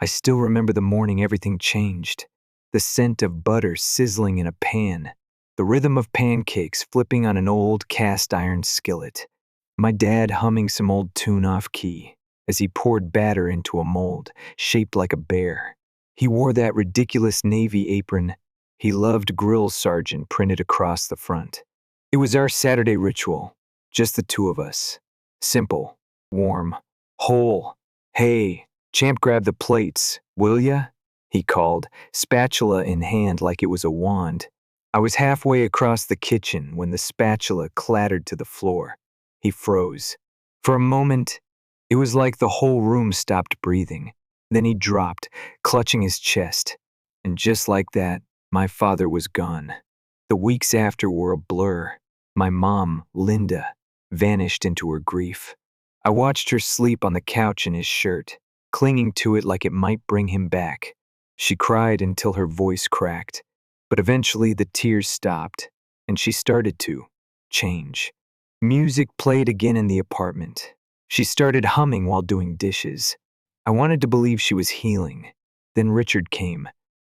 I still remember the morning everything changed. The scent of butter sizzling in a pan. The rhythm of pancakes flipping on an old cast-iron skillet. My dad humming some old tune off key as he poured batter into a mold shaped like a bear. He wore that ridiculous navy apron he loved, grill sergeant printed across the front. It was our Saturday ritual, just the two of us. Simple, warm, whole. "Hey, champ, grab the plates, will ya?" he called, spatula in hand like it was a wand. I was halfway across the kitchen when the spatula clattered to the floor. He froze. For a moment, it was like the whole room stopped breathing. Then he dropped, clutching his chest. And just like that, my father was gone. The weeks after were a blur. My mom, Linda, vanished into her grief. I watched her sleep on the couch in his shirt, clinging to it like it might bring him back. She cried until her voice cracked, but eventually the tears stopped, and she started to change. Music played again in the apartment. She started humming while doing dishes. I wanted to believe she was healing. Then Richard came.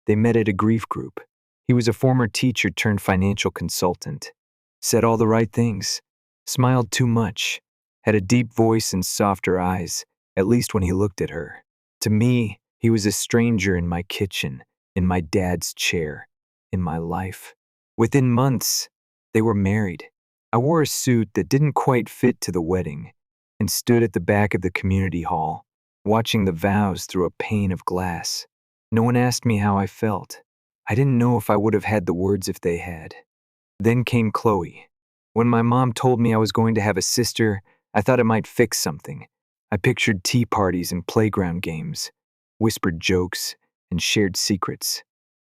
They met at a grief group. He was a former teacher turned financial consultant. Said all the right things. Smiled too much. Had a deep voice and softer eyes, at least when he looked at her. To me, he was a stranger in my kitchen, in my dad's chair, in my life. Within months, they were married. I wore a suit that didn't quite fit to the wedding and stood at the back of the community hall, watching the vows through a pane of glass. No one asked me how I felt. I didn't know if I would have had the words if they had. Then came Chloe. When my mom told me I was going to have a sister, I thought it might fix something. I pictured tea parties and playground games, whispered jokes, and shared secrets.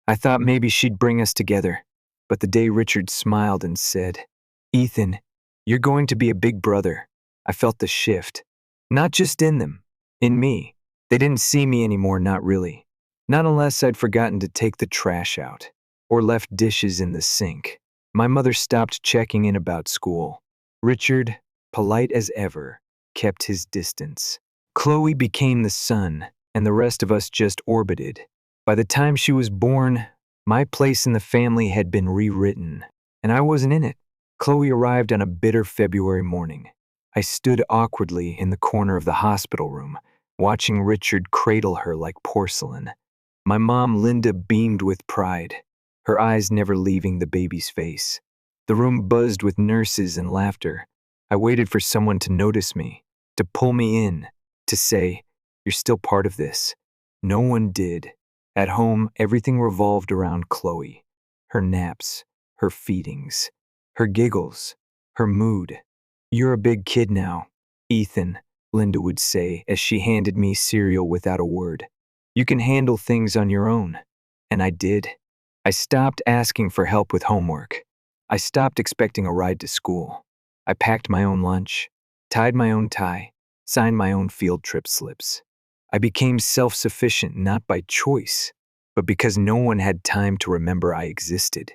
I thought maybe she'd bring us together. But the day Richard smiled and said, "Ethan, you're going to be a big brother," I felt the shift. Not just in them, in me. They didn't see me anymore, not really. Not unless I'd forgotten to take the trash out or left dishes in the sink. My mother stopped checking in about school. Richard, polite as ever, kept his distance. Chloe became the sun, and the rest of us just orbited. By the time she was born, my place in the family had been rewritten, and I wasn't in it. Chloe arrived on a bitter February morning. I stood awkwardly in the corner of the hospital room, watching Richard cradle her like porcelain. My mom, Linda, beamed with pride, her eyes never leaving the baby's face. The room buzzed with nurses and laughter. I waited for someone to notice me, to pull me in, to say, "You're still part of this." No one did. At home, everything revolved around Chloe. Her naps, her feedings, her giggles, her mood. "You're a big kid now, Ethan," Linda would say as she handed me cereal without a word. "You can handle things on your own." And I did. I stopped asking for help with homework. I stopped expecting a ride to school. I packed my own lunch, tied my own tie, signed my own field trip slips. I became self-sufficient not by choice, but because no one had time to remember I existed.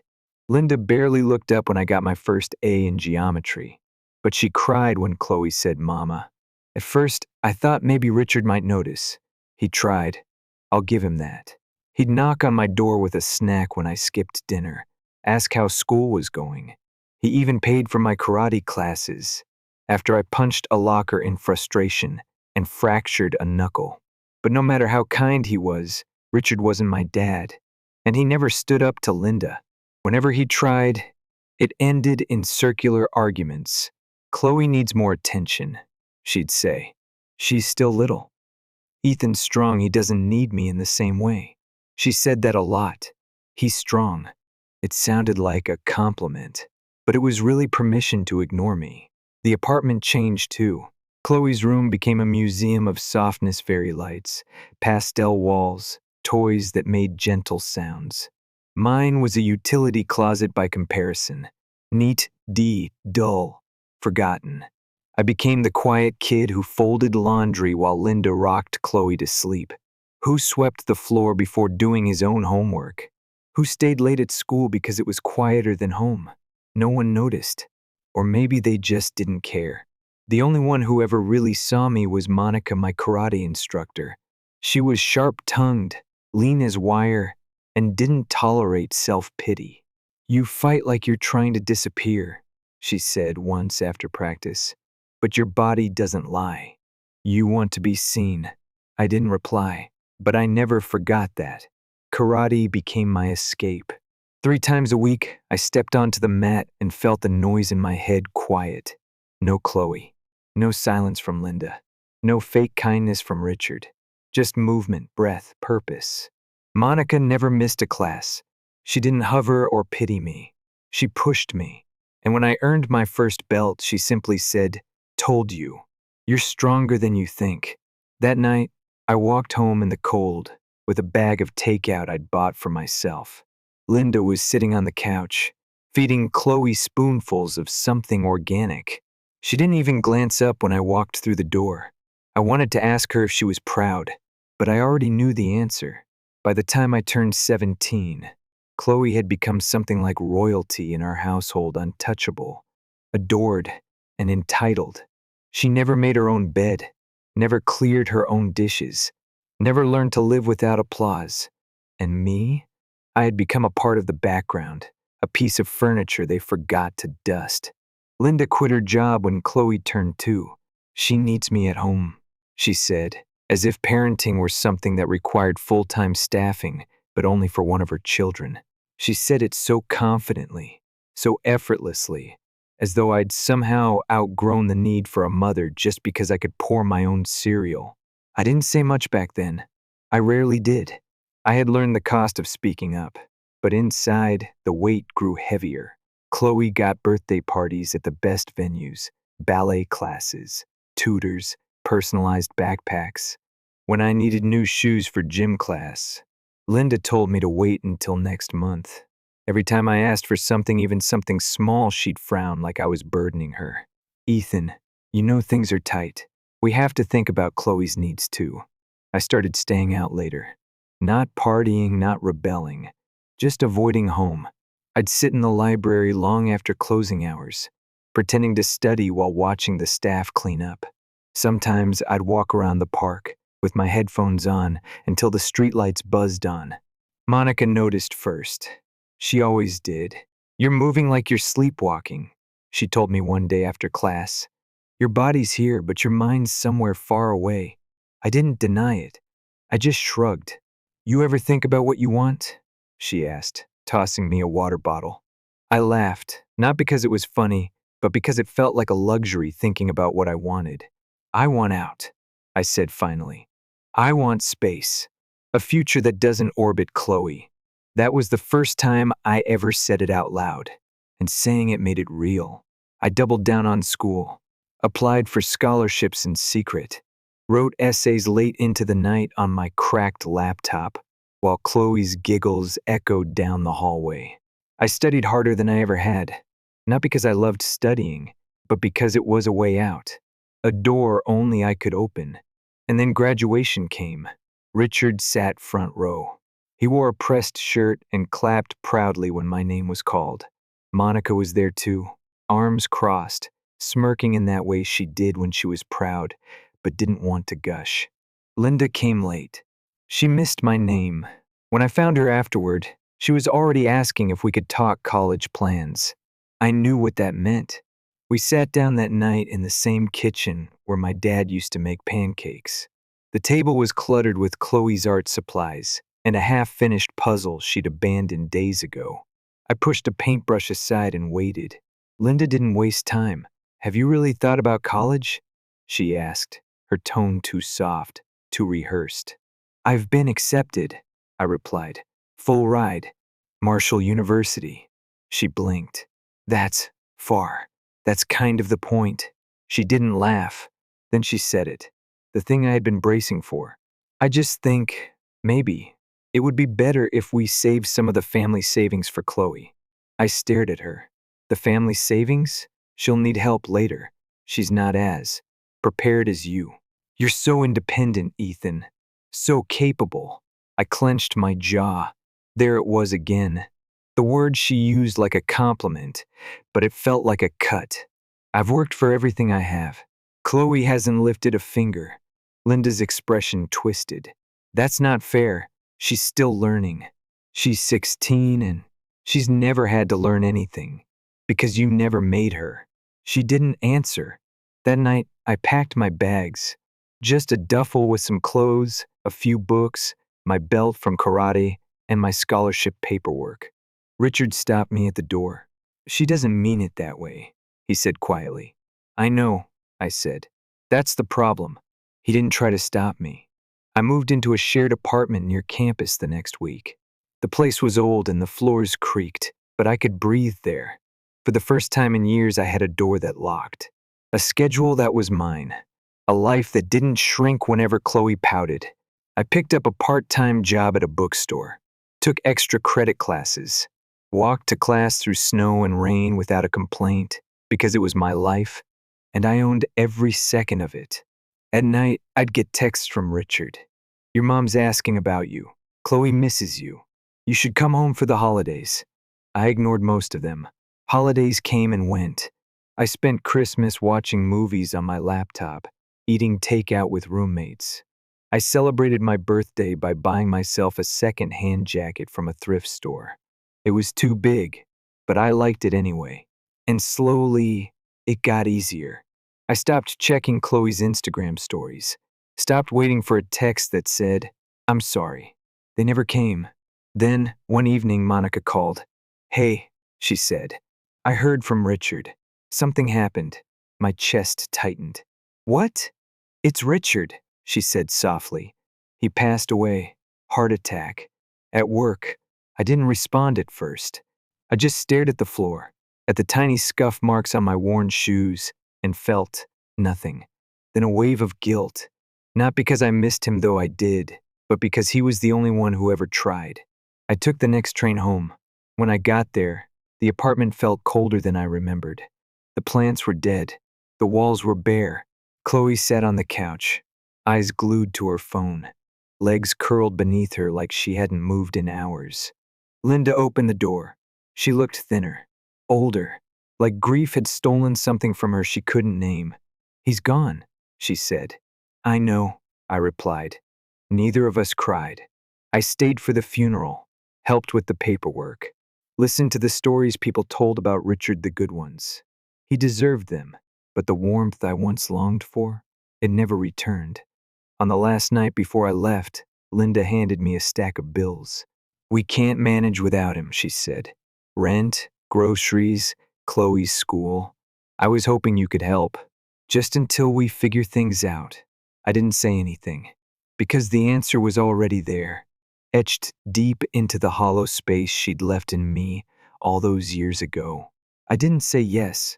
Linda barely looked up when I got my first A in geometry, but she cried when Chloe said "Mama." At first, I thought maybe Richard might notice. He tried. I'll give him that. He'd knock on my door with a snack when I skipped dinner, ask how school was going. He even paid for my karate classes after I punched a locker in frustration and fractured a knuckle. But no matter how kind he was, Richard wasn't my dad, and he never stood up to Linda. Whenever he tried, it ended in circular arguments. "Chloe needs more attention," she'd say. "She's still little. Ethan's strong, he doesn't need me in the same way." She said that a lot. "He's strong." It sounded like a compliment, but it was really permission to ignore me. The apartment changed too. Chloe's room became a museum of softness, fairy lights, pastel walls, toys that made gentle sounds. Mine was a utility closet by comparison. Neat, dull, forgotten. I became the quiet kid who folded laundry while Linda rocked Chloe to sleep. Who swept the floor before doing his own homework? Who stayed late at school because it was quieter than home? No one noticed. Or maybe they just didn't care. The only one who ever really saw me was Monica, my karate instructor. She was sharp-tongued, lean as wire, and didn't tolerate self-pity. "You fight like you're trying to disappear," she said once after practice, "but your body doesn't lie. You want to be seen." I didn't reply, but I never forgot that. Karate became my escape. 3 times a week, I stepped onto the mat and felt the noise in my head quiet. No Chloe. No silence from Linda. No fake kindness from Richard. Just movement, breath, purpose. Monica never missed a class. She didn't hover or pity me. She pushed me. And when I earned my first belt, she simply said, "Told you. You're stronger than you think." That night, I walked home in the cold with a bag of takeout I'd bought for myself. Linda was sitting on the couch, feeding Chloe spoonfuls of something organic. She didn't even glance up when I walked through the door. I wanted to ask her if she was proud, but I already knew the answer. By the time I turned 17, Chloe had become something like royalty in our household, untouchable, adored, and entitled. She never made her own bed, never cleared her own dishes, never learned to live without applause. And me? I had become a part of the background, a piece of furniture they forgot to dust. Linda quit her job when Chloe turned 2. "She needs me at home," she said, as if parenting were something that required full-time staffing, but only for one of her children. She said it so confidently, so effortlessly, as though I'd somehow outgrown the need for a mother just because I could pour my own cereal. I didn't say much back then. I rarely did. I had learned the cost of speaking up, but inside, the weight grew heavier. Chloe got birthday parties at the best venues, ballet classes, tutors, personalized backpacks. When I needed new shoes for gym class, Linda told me to wait until next month. Every time I asked for something, even something small, she'd frown like I was burdening her. "Ethan, you know things are tight. We have to think about Chloe's needs too." I started staying out later. Not partying, not rebelling, just avoiding home. I'd sit in the library long after closing hours, pretending to study while watching the staff clean up. Sometimes I'd walk around the park with my headphones on until the streetlights buzzed on. Monica noticed first. She always did. "You're moving like you're sleepwalking," she told me one day after class. "Your body's here, but your mind's somewhere far away." I didn't deny it. I just shrugged. "You ever think about what you want?" she asked, tossing me a water bottle. I laughed, not because it was funny, but because it felt like a luxury thinking about what I wanted. "I want out," I said finally. "I want space. A future that doesn't orbit Chloe." That was the first time I ever said it out loud, and saying it made it real. I doubled down on school, applied for scholarships in secret, wrote essays late into the night on my cracked laptop, while Chloe's giggles echoed down the hallway. I studied harder than I ever had, not because I loved studying, but because it was a way out, a door only I could open. And then graduation came. Richard sat front row. He wore a pressed shirt and clapped proudly when my name was called. Monica was there too, arms crossed, smirking in that way she did when she was proud, but didn't want to gush. Linda came late. She missed my name. When I found her afterward, she was already asking if we could talk college plans. I knew what that meant. We sat down that night in the same kitchen where my dad used to make pancakes. The table was cluttered with Chloe's art supplies and a half-finished puzzle she'd abandoned days ago. I pushed a paintbrush aside and waited. Linda didn't waste time. "Have you really thought about college?" she asked, her tone too soft, too rehearsed. "I've been accepted," I replied. "Full ride. Marshall University." She blinked. "That's far. That's kind of the point." She didn't laugh. Then she said it, the thing I had been bracing for. "I just think, maybe, it would be better if we saved some of the family savings for Chloe." I stared at her. "The family savings? She'll need help later. She's not as prepared as you. You're so independent, Ethan. So capable." I clenched my jaw. There it was again. The word she used like a compliment, but it felt like a cut. "I've worked for everything I have. Chloe hasn't lifted a finger." Linda's expression twisted. That's not fair. She's still learning. She's 16 and she's never had to learn anything because you never made her. She didn't answer. That night, I packed my bags. Just a duffel with some clothes, a few books, my belt from karate, and my scholarship paperwork. Richard stopped me at the door. She doesn't mean it that way, he said quietly. I know, I said. That's the problem. He didn't try to stop me. I moved into a shared apartment near campus the next week. The place was old and the floors creaked, but I could breathe there. For the first time in years, I had a door that locked. A schedule that was mine. A life that didn't shrink whenever Chloe pouted. I picked up a part-time job at a bookstore. Took extra credit classes. Walked to class through snow and rain without a complaint because it was my life, and I owned every second of it. At night, I'd get texts from Richard. Your mom's asking about you. Chloe misses you. You should come home for the holidays. I ignored most of them. Holidays came and went. I spent Christmas watching movies on my laptop, eating takeout with roommates. I celebrated my birthday by buying myself a second-hand jacket from a thrift store. It was too big, but I liked it anyway. And slowly, it got easier. I stopped checking Chloe's Instagram stories. Stopped waiting for a text that said, I'm sorry. They never came. Then, one evening, Monica called. Hey, she said. I heard from Richard. Something happened. My chest tightened. What? It's Richard, she said softly. He passed away. Heart attack. At work. I didn't respond at first. I just stared at the floor, at the tiny scuff marks on my worn shoes, and felt nothing. Then a wave of guilt. Not because I missed him, though I did, but because he was the only one who ever tried. I took the next train home. When I got there, the apartment felt colder than I remembered. The plants were dead. The walls were bare. Chloe sat on the couch, eyes glued to her phone, legs curled beneath her like she hadn't moved in hours. Linda opened the door. She looked thinner, older, like grief had stolen something from her she couldn't name. He's gone, she said. I know, I replied. Neither of us cried. I stayed for the funeral, helped with the paperwork, listened to the stories people told about Richard, the good ones. He deserved them, but the warmth I once longed for, it never returned. On the last night before I left, Linda handed me a stack of bills. We can't manage without him, she said. Rent, groceries, Chloe's school. I was hoping you could help. Just until we figure things out. I didn't say anything, because the answer was already there, etched deep into the hollow space she'd left in me all those years ago. I didn't say yes.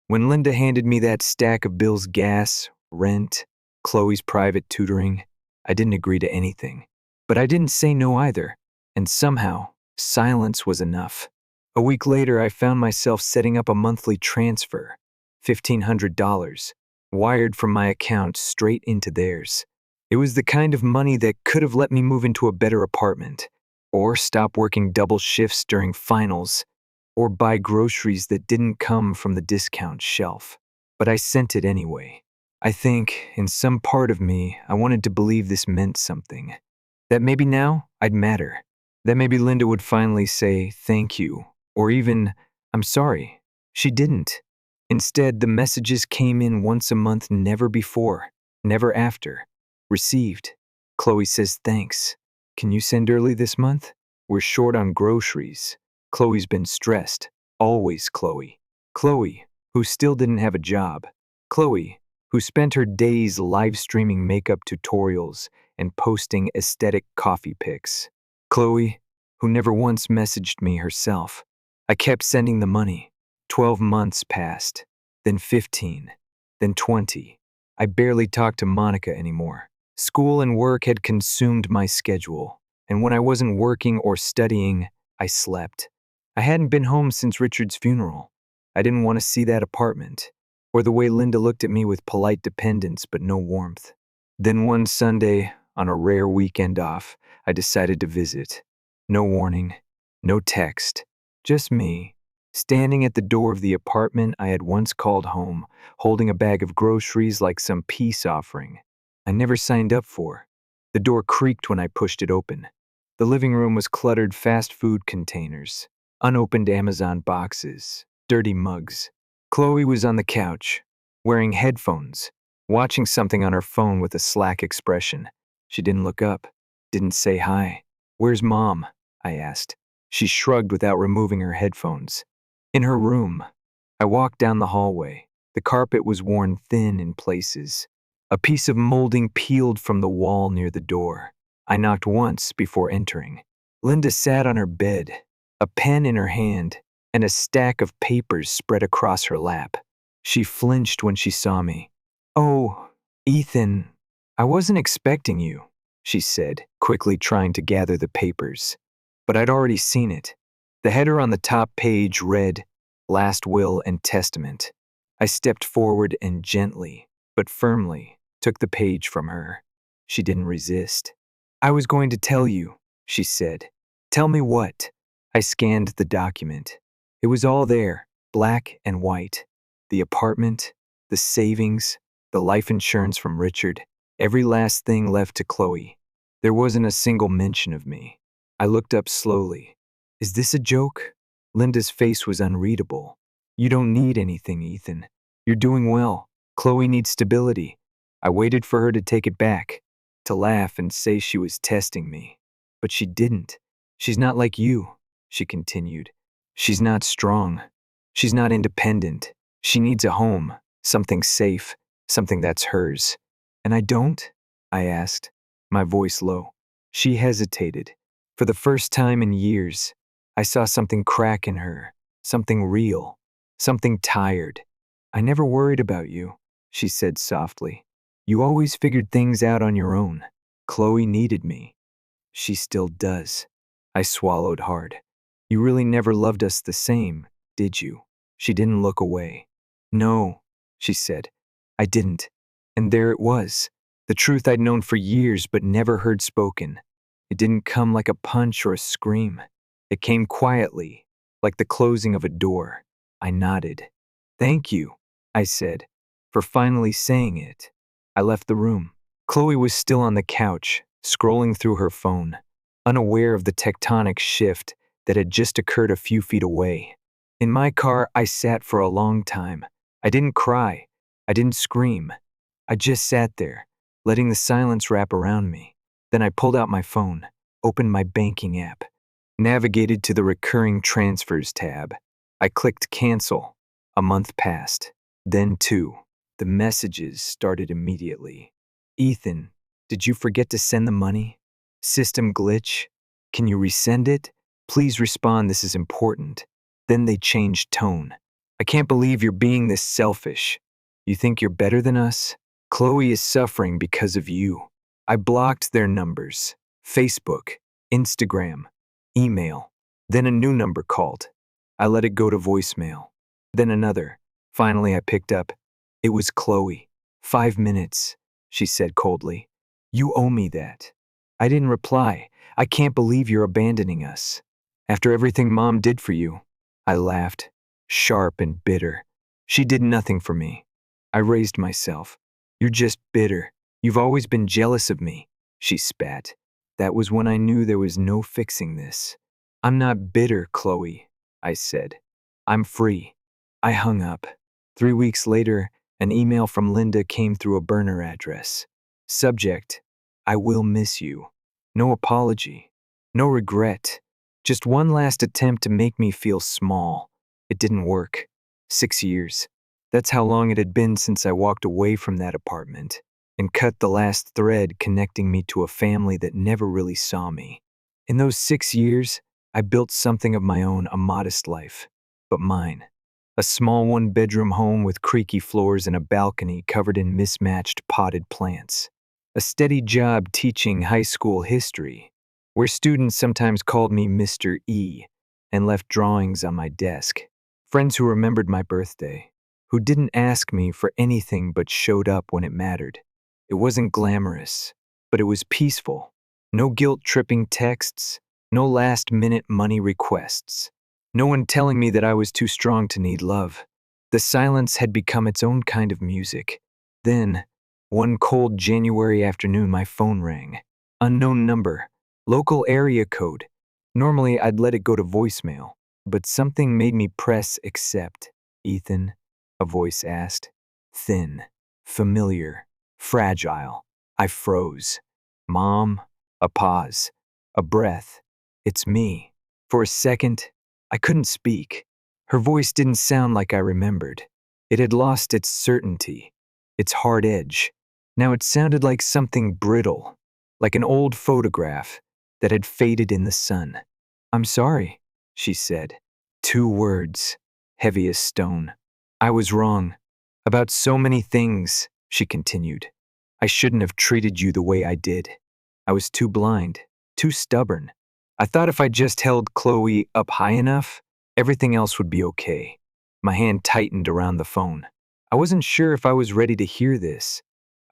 When Linda handed me that stack of bills, gas, rent, Chloe's private tutoring, I didn't agree to anything. But I didn't say no either, and somehow, silence was enough. A week later, I found myself setting up a monthly transfer, $1,500, wired from my account straight into theirs. It was the kind of money that could have let me move into a better apartment, or stop working double shifts during finals, or buy groceries that didn't come from the discount shelf. But I sent it anyway. I think, in some part of me, I wanted to believe this meant something. That maybe now I'd matter. That maybe Linda would finally say thank you, or even, I'm sorry. She didn't. Instead, the messages came in once a month, never before, never after. Received. Chloe says thanks. Can you send early this month? We're short on groceries. Chloe's been stressed. Always Chloe. Chloe, who still didn't have a job. Chloe, who spent her days live streaming makeup tutorials and posting aesthetic coffee pics. Chloe, who never once messaged me herself. I kept sending the money. 12 months passed, then 15, then 20. I barely talked to Monica anymore. School and work had consumed my schedule, and when I wasn't working or studying, I slept. I hadn't been home since Richard's funeral. I didn't want to see that apartment, or the way Linda looked at me with polite dependence but no warmth. Then one Sunday, on a rare weekend off, I decided to visit. No warning, no text, just me, standing at the door of the apartment I had once called home, holding a bag of groceries like some peace offering I never signed up for. The door creaked when I pushed it open. The living room was cluttered fast food containers, unopened Amazon boxes, dirty mugs. Chloe was on the couch, wearing headphones, watching something on her phone with a slack expression. She didn't look up, didn't say hi. "Where's Mom?" I asked. She shrugged without removing her headphones. "In her room." I walked down the hallway. The carpet was worn thin in places. A piece of molding peeled from the wall near the door. I knocked once before entering. Linda sat on her bed, a pen in her hand, and a stack of papers spread across her lap. She flinched when she saw me. "Oh, Ethan, I wasn't expecting you," she said, quickly trying to gather the papers. But I'd already seen it. The header on the top page read, "Last Will and Testament." I stepped forward and gently, but firmly, took the page from her. She didn't resist. "I was going to tell you," she said. "Tell me what?" I scanned the document. It was all there, black and white. The apartment, the savings, the life insurance from Richard, every last thing left to Chloe. There wasn't a single mention of me. I looked up slowly. "Is this a joke?" Linda's face was unreadable. "You don't need anything, Ethan. You're doing well. Chloe needs stability." I waited for her to take it back, to laugh and say she was testing me. But she didn't. "She's not like you," she continued. "She's not strong. She's not independent. She needs a home, something safe, something that's hers." "And I don't?" I asked, my voice low. She hesitated. For the first time in years, I saw something crack in her, something real, something tired. "I never worried about you," she said softly. "You always figured things out on your own. Chloe needed me." "She still does." I swallowed hard. "You really never loved us the same, did you?" She didn't look away. "No," she said, "I didn't." And there it was, the truth I'd known for years but never heard spoken. It didn't come like a punch or a scream. It came quietly, like the closing of a door. I nodded. "Thank you," I said, "for finally saying it." I left the room. Chloe was still on the couch, scrolling through her phone, unaware of the tectonic shift that had just occurred a few feet away. In my car, I sat for a long time. I didn't cry. I didn't scream. I just sat there, letting the silence wrap around me. Then I pulled out my phone, opened my banking app, navigated to the recurring transfers tab. I clicked cancel. A month passed. Then two. The messages started immediately. "Ethan, did you forget to send the money? System glitch? Can you resend it? Please respond, this is important." Then they changed tone. "I can't believe you're being this selfish. You think you're better than us? Chloe is suffering because of you." I blocked their numbers. Facebook, Instagram, email. Then a new number called. I let it go to voicemail. Then another. Finally, I picked up. It was Chloe. "5 minutes," she said coldly. "You owe me that." I didn't reply. "I can't believe you're abandoning us. After everything Mom did for you." I laughed, sharp and bitter. "She did nothing for me." I raised myself. "You're just bitter. You've always been jealous of me," she spat. That was when I knew there was no fixing this. "I'm not bitter, Chloe," I said. "I'm free." I hung up. 3 weeks later, an email from Linda came through a burner address. Subject, "I will miss you." No apology. No regret. Just one last attempt to make me feel small. It didn't work. 6 years. That's how long it had been since I walked away from that apartment and cut the last thread connecting me to a family that never really saw me. In those 6 years, I built something of my own, a modest life, but mine. A small one-bedroom home with creaky floors and a balcony covered in mismatched potted plants. A steady job teaching high school history, where students sometimes called me Mr. E and left drawings on my desk. Friends who remembered my birthday, who didn't ask me for anything but showed up when it mattered. It wasn't glamorous, but it was peaceful. No guilt-tripping texts, no last-minute money requests. No one telling me that I was too strong to need love. The silence had become its own kind of music. Then, one cold January afternoon, my phone rang. Unknown number. Local area code. Normally, I'd let it go to voicemail, but something made me press accept. Ethan, a voice asked. Thin, familiar, fragile. I froze. Mom, a pause, a breath. It's me. For a second, I couldn't speak. Her voice didn't sound like I remembered. It had lost its certainty, its hard edge. Now it sounded like something brittle, like an old photograph that had faded in the sun. I'm sorry, she said. 2 words, heavy as stone. I was wrong. About so many things, she continued. I shouldn't have treated you the way I did. I was too blind, too stubborn. I thought if I just held Chloe up high enough, everything else would be okay. My hand tightened around the phone. I wasn't sure if I was ready to hear this.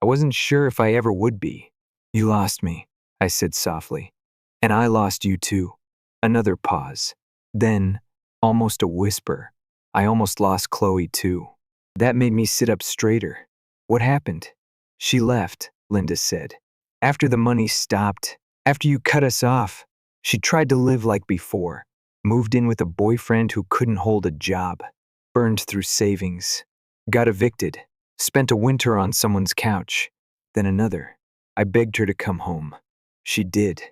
I wasn't sure if I ever would be. You lost me, I said softly. And I lost you too. Another pause. Then, almost a whisper, I almost lost Chloe too. That made me sit up straighter. What happened? She left, Linda said. After the money stopped, after you cut us off, she tried to live like before. Moved in with a boyfriend who couldn't hold a job. Burned through savings. Got evicted. Spent a winter on someone's couch. Then another. I begged her to come home. She did.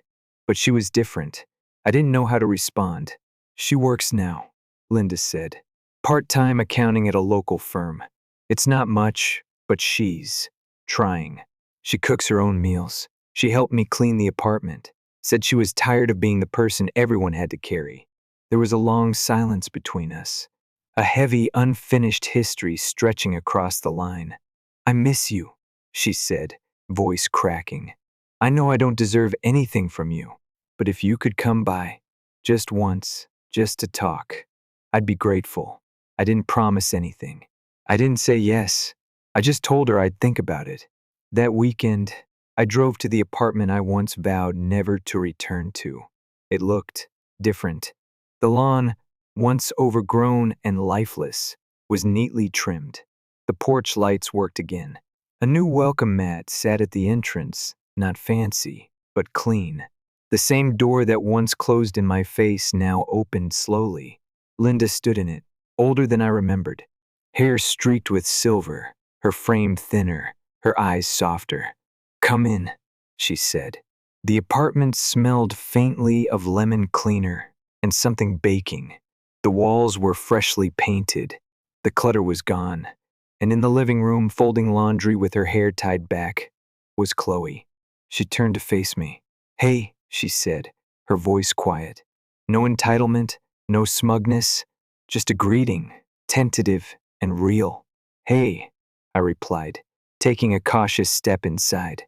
But she was different. I didn't know how to respond. She works now, Linda said. Part-time accounting at a local firm. It's not much, but she's trying. She cooks her own meals. She helped me clean the apartment. Said she was tired of being the person everyone had to carry. There was a long silence between us. A heavy, unfinished history stretching across the line. I miss you, she said, voice cracking. I know I don't deserve anything from you, but if you could come by, just once, just to talk, I'd be grateful. I didn't promise anything. I didn't say yes. I just told her I'd think about it. That weekend, I drove to the apartment I once vowed never to return to. It looked different. The lawn, once overgrown and lifeless, was neatly trimmed. The porch lights worked again. A new welcome mat sat at the entrance, not fancy, but clean. The same door that once closed in my face now opened slowly. Linda stood in it, older than I remembered. Hair streaked with silver, her frame thinner, her eyes softer. Come in, she said. The apartment smelled faintly of lemon cleaner and something baking. The walls were freshly painted. The clutter was gone. And in the living room, folding laundry with her hair tied back, was Chloe. She turned to face me. Hey, she said, her voice quiet. No entitlement, no smugness, just a greeting, tentative and real. Hey, I replied, taking a cautious step inside.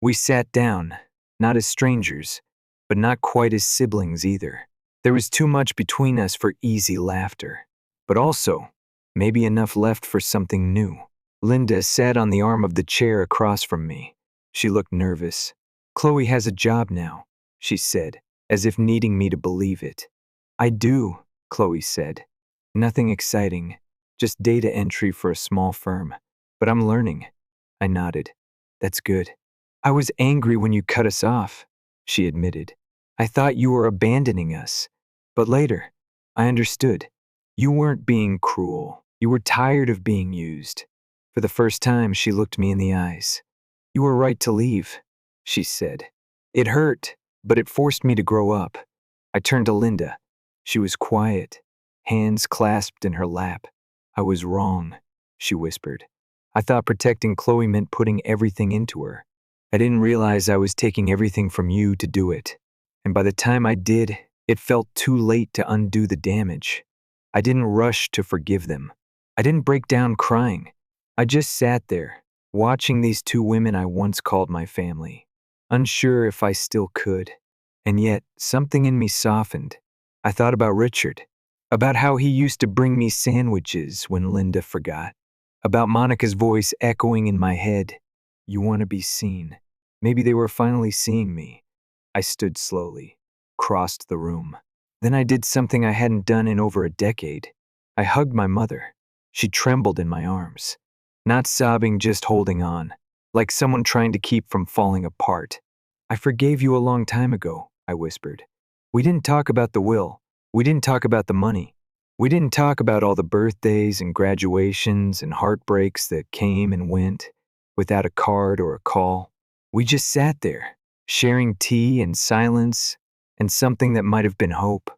We sat down, not as strangers, but not quite as siblings either. There was too much between us for easy laughter, but also maybe enough left for something new. Linda sat on the arm of the chair across from me. She looked nervous. Chloe has a job now, she said, as if needing me to believe it. I do, Chloe said. Nothing exciting, just data entry for a small firm. But I'm learning. I nodded. That's good. I was angry when you cut us off, she admitted. I thought you were abandoning us. But later, I understood. You weren't being cruel. You were tired of being used. For the first time, she looked me in the eyes. You were right to leave, she said. It hurt, but it forced me to grow up. I turned to Linda. She was quiet, hands clasped in her lap. I was wrong, she whispered. I thought protecting Chloe meant putting everything into her. I didn't realize I was taking everything from you to do it. And by the time I did, it felt too late to undo the damage. I didn't rush to forgive them. I didn't break down crying. I just sat there, watching these 2 women I once called my family, unsure if I still could. And yet, something in me softened. I thought about Richard, about how he used to bring me sandwiches when Linda forgot, about Monica's voice echoing in my head. You want to be seen. Maybe they were finally seeing me. I stood slowly, crossed the room. Then I did something I hadn't done in over a decade. I hugged my mother. She trembled in my arms. Not sobbing, just holding on, like someone trying to keep from falling apart. I forgave you a long time ago, I whispered. We didn't talk about the will. We didn't talk about the money. We didn't talk about all the birthdays and graduations and heartbreaks that came and went without a card or a call. We just sat there, sharing tea and silence and something that might have been hope.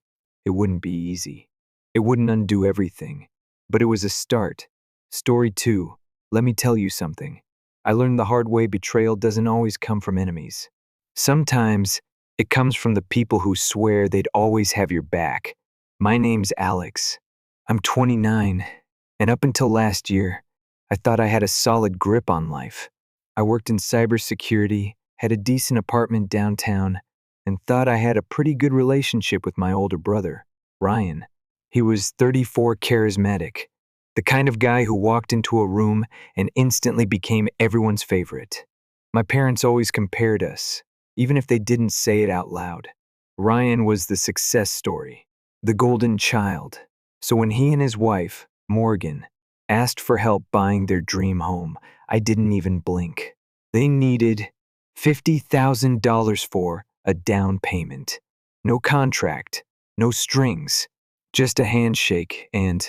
It wouldn't be easy. It wouldn't undo everything, but it was a start. Story 2. Let me tell you something. I learned the hard way betrayal doesn't always come from enemies. Sometimes it comes from the people who swear they'd always have your back. My name's Alex. I'm 29, and up until last year, I thought I had a solid grip on life. I worked in cybersecurity, had a decent apartment downtown, and thought I had a pretty good relationship with my older brother, Ryan. He was 34, charismatic, the kind of guy who walked into a room and instantly became everyone's favorite. My parents always compared us, even if they didn't say it out loud. Ryan was the success story, the golden child. So when he and his wife, Morgan, asked for help buying their dream home, I didn't even blink. They needed $50,000 for a down payment. No contract, no strings, just a handshake and,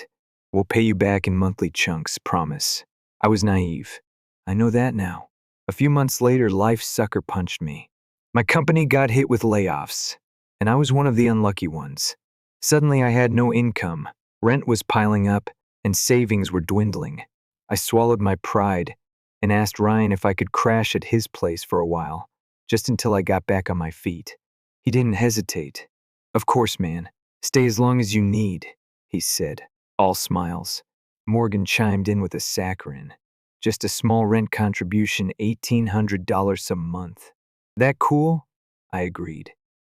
we'll pay you back in monthly chunks, promise. I was naive. I know that now. A few months later, life sucker punched me. My company got hit with layoffs, and I was one of the unlucky ones. Suddenly, I had no income, rent was piling up, and savings were dwindling. I swallowed my pride and asked Ryan if I could crash at his place for a while, just until I got back on my feet. He didn't hesitate. Of course, man. Stay as long as you need, he said, all smiles. Morgan chimed in with a saccharine. Just a small rent contribution, $1,800 a month. That cool? I agreed.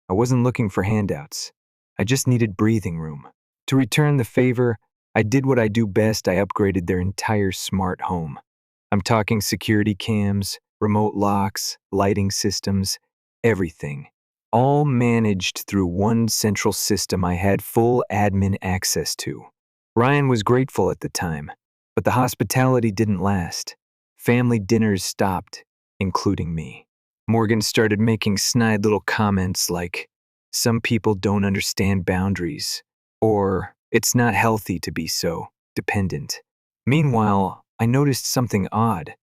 I wasn't looking for handouts. I just needed breathing room. To return the favor, I did what I do best. I upgraded their entire smart home. I'm talking security cams, remote locks, lighting systems, everything. All managed through one central system I had full admin access to. Ryan was grateful at the time, but the hospitality didn't last. Family dinners stopped, including me. Morgan started making snide little comments like, some people don't understand boundaries, or it's not healthy to be so dependent. Meanwhile, I noticed something odd.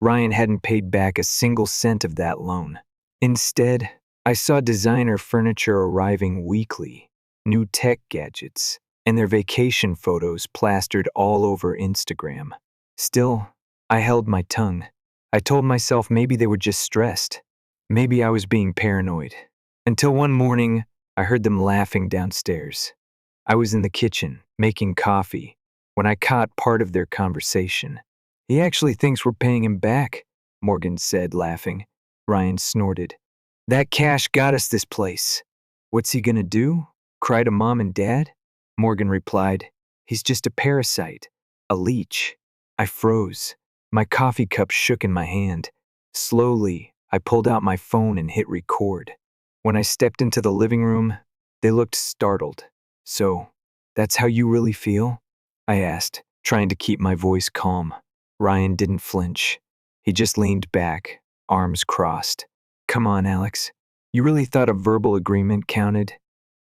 Ryan hadn't paid back a single cent of that loan. Instead, I saw designer furniture arriving weekly, new tech gadgets, and their vacation photos plastered all over Instagram. Still, I held my tongue. I told myself maybe they were just stressed. Maybe I was being paranoid. Until one morning, I heard them laughing downstairs. I was in the kitchen, making coffee, when I caught part of their conversation. He actually thinks we're paying him back, Morgan said, laughing. Ryan snorted. That cash got us this place. What's he gonna do? Cry to mom and dad? Morgan replied, he's just a parasite, a leech. I froze. My coffee cup shook in my hand. Slowly, I pulled out my phone and hit record. When I stepped into the living room, they looked startled. So, that's how you really feel? I asked, trying to keep my voice calm. Ryan didn't flinch. He just leaned back, arms crossed. Come on, Alex. You really thought a verbal agreement counted?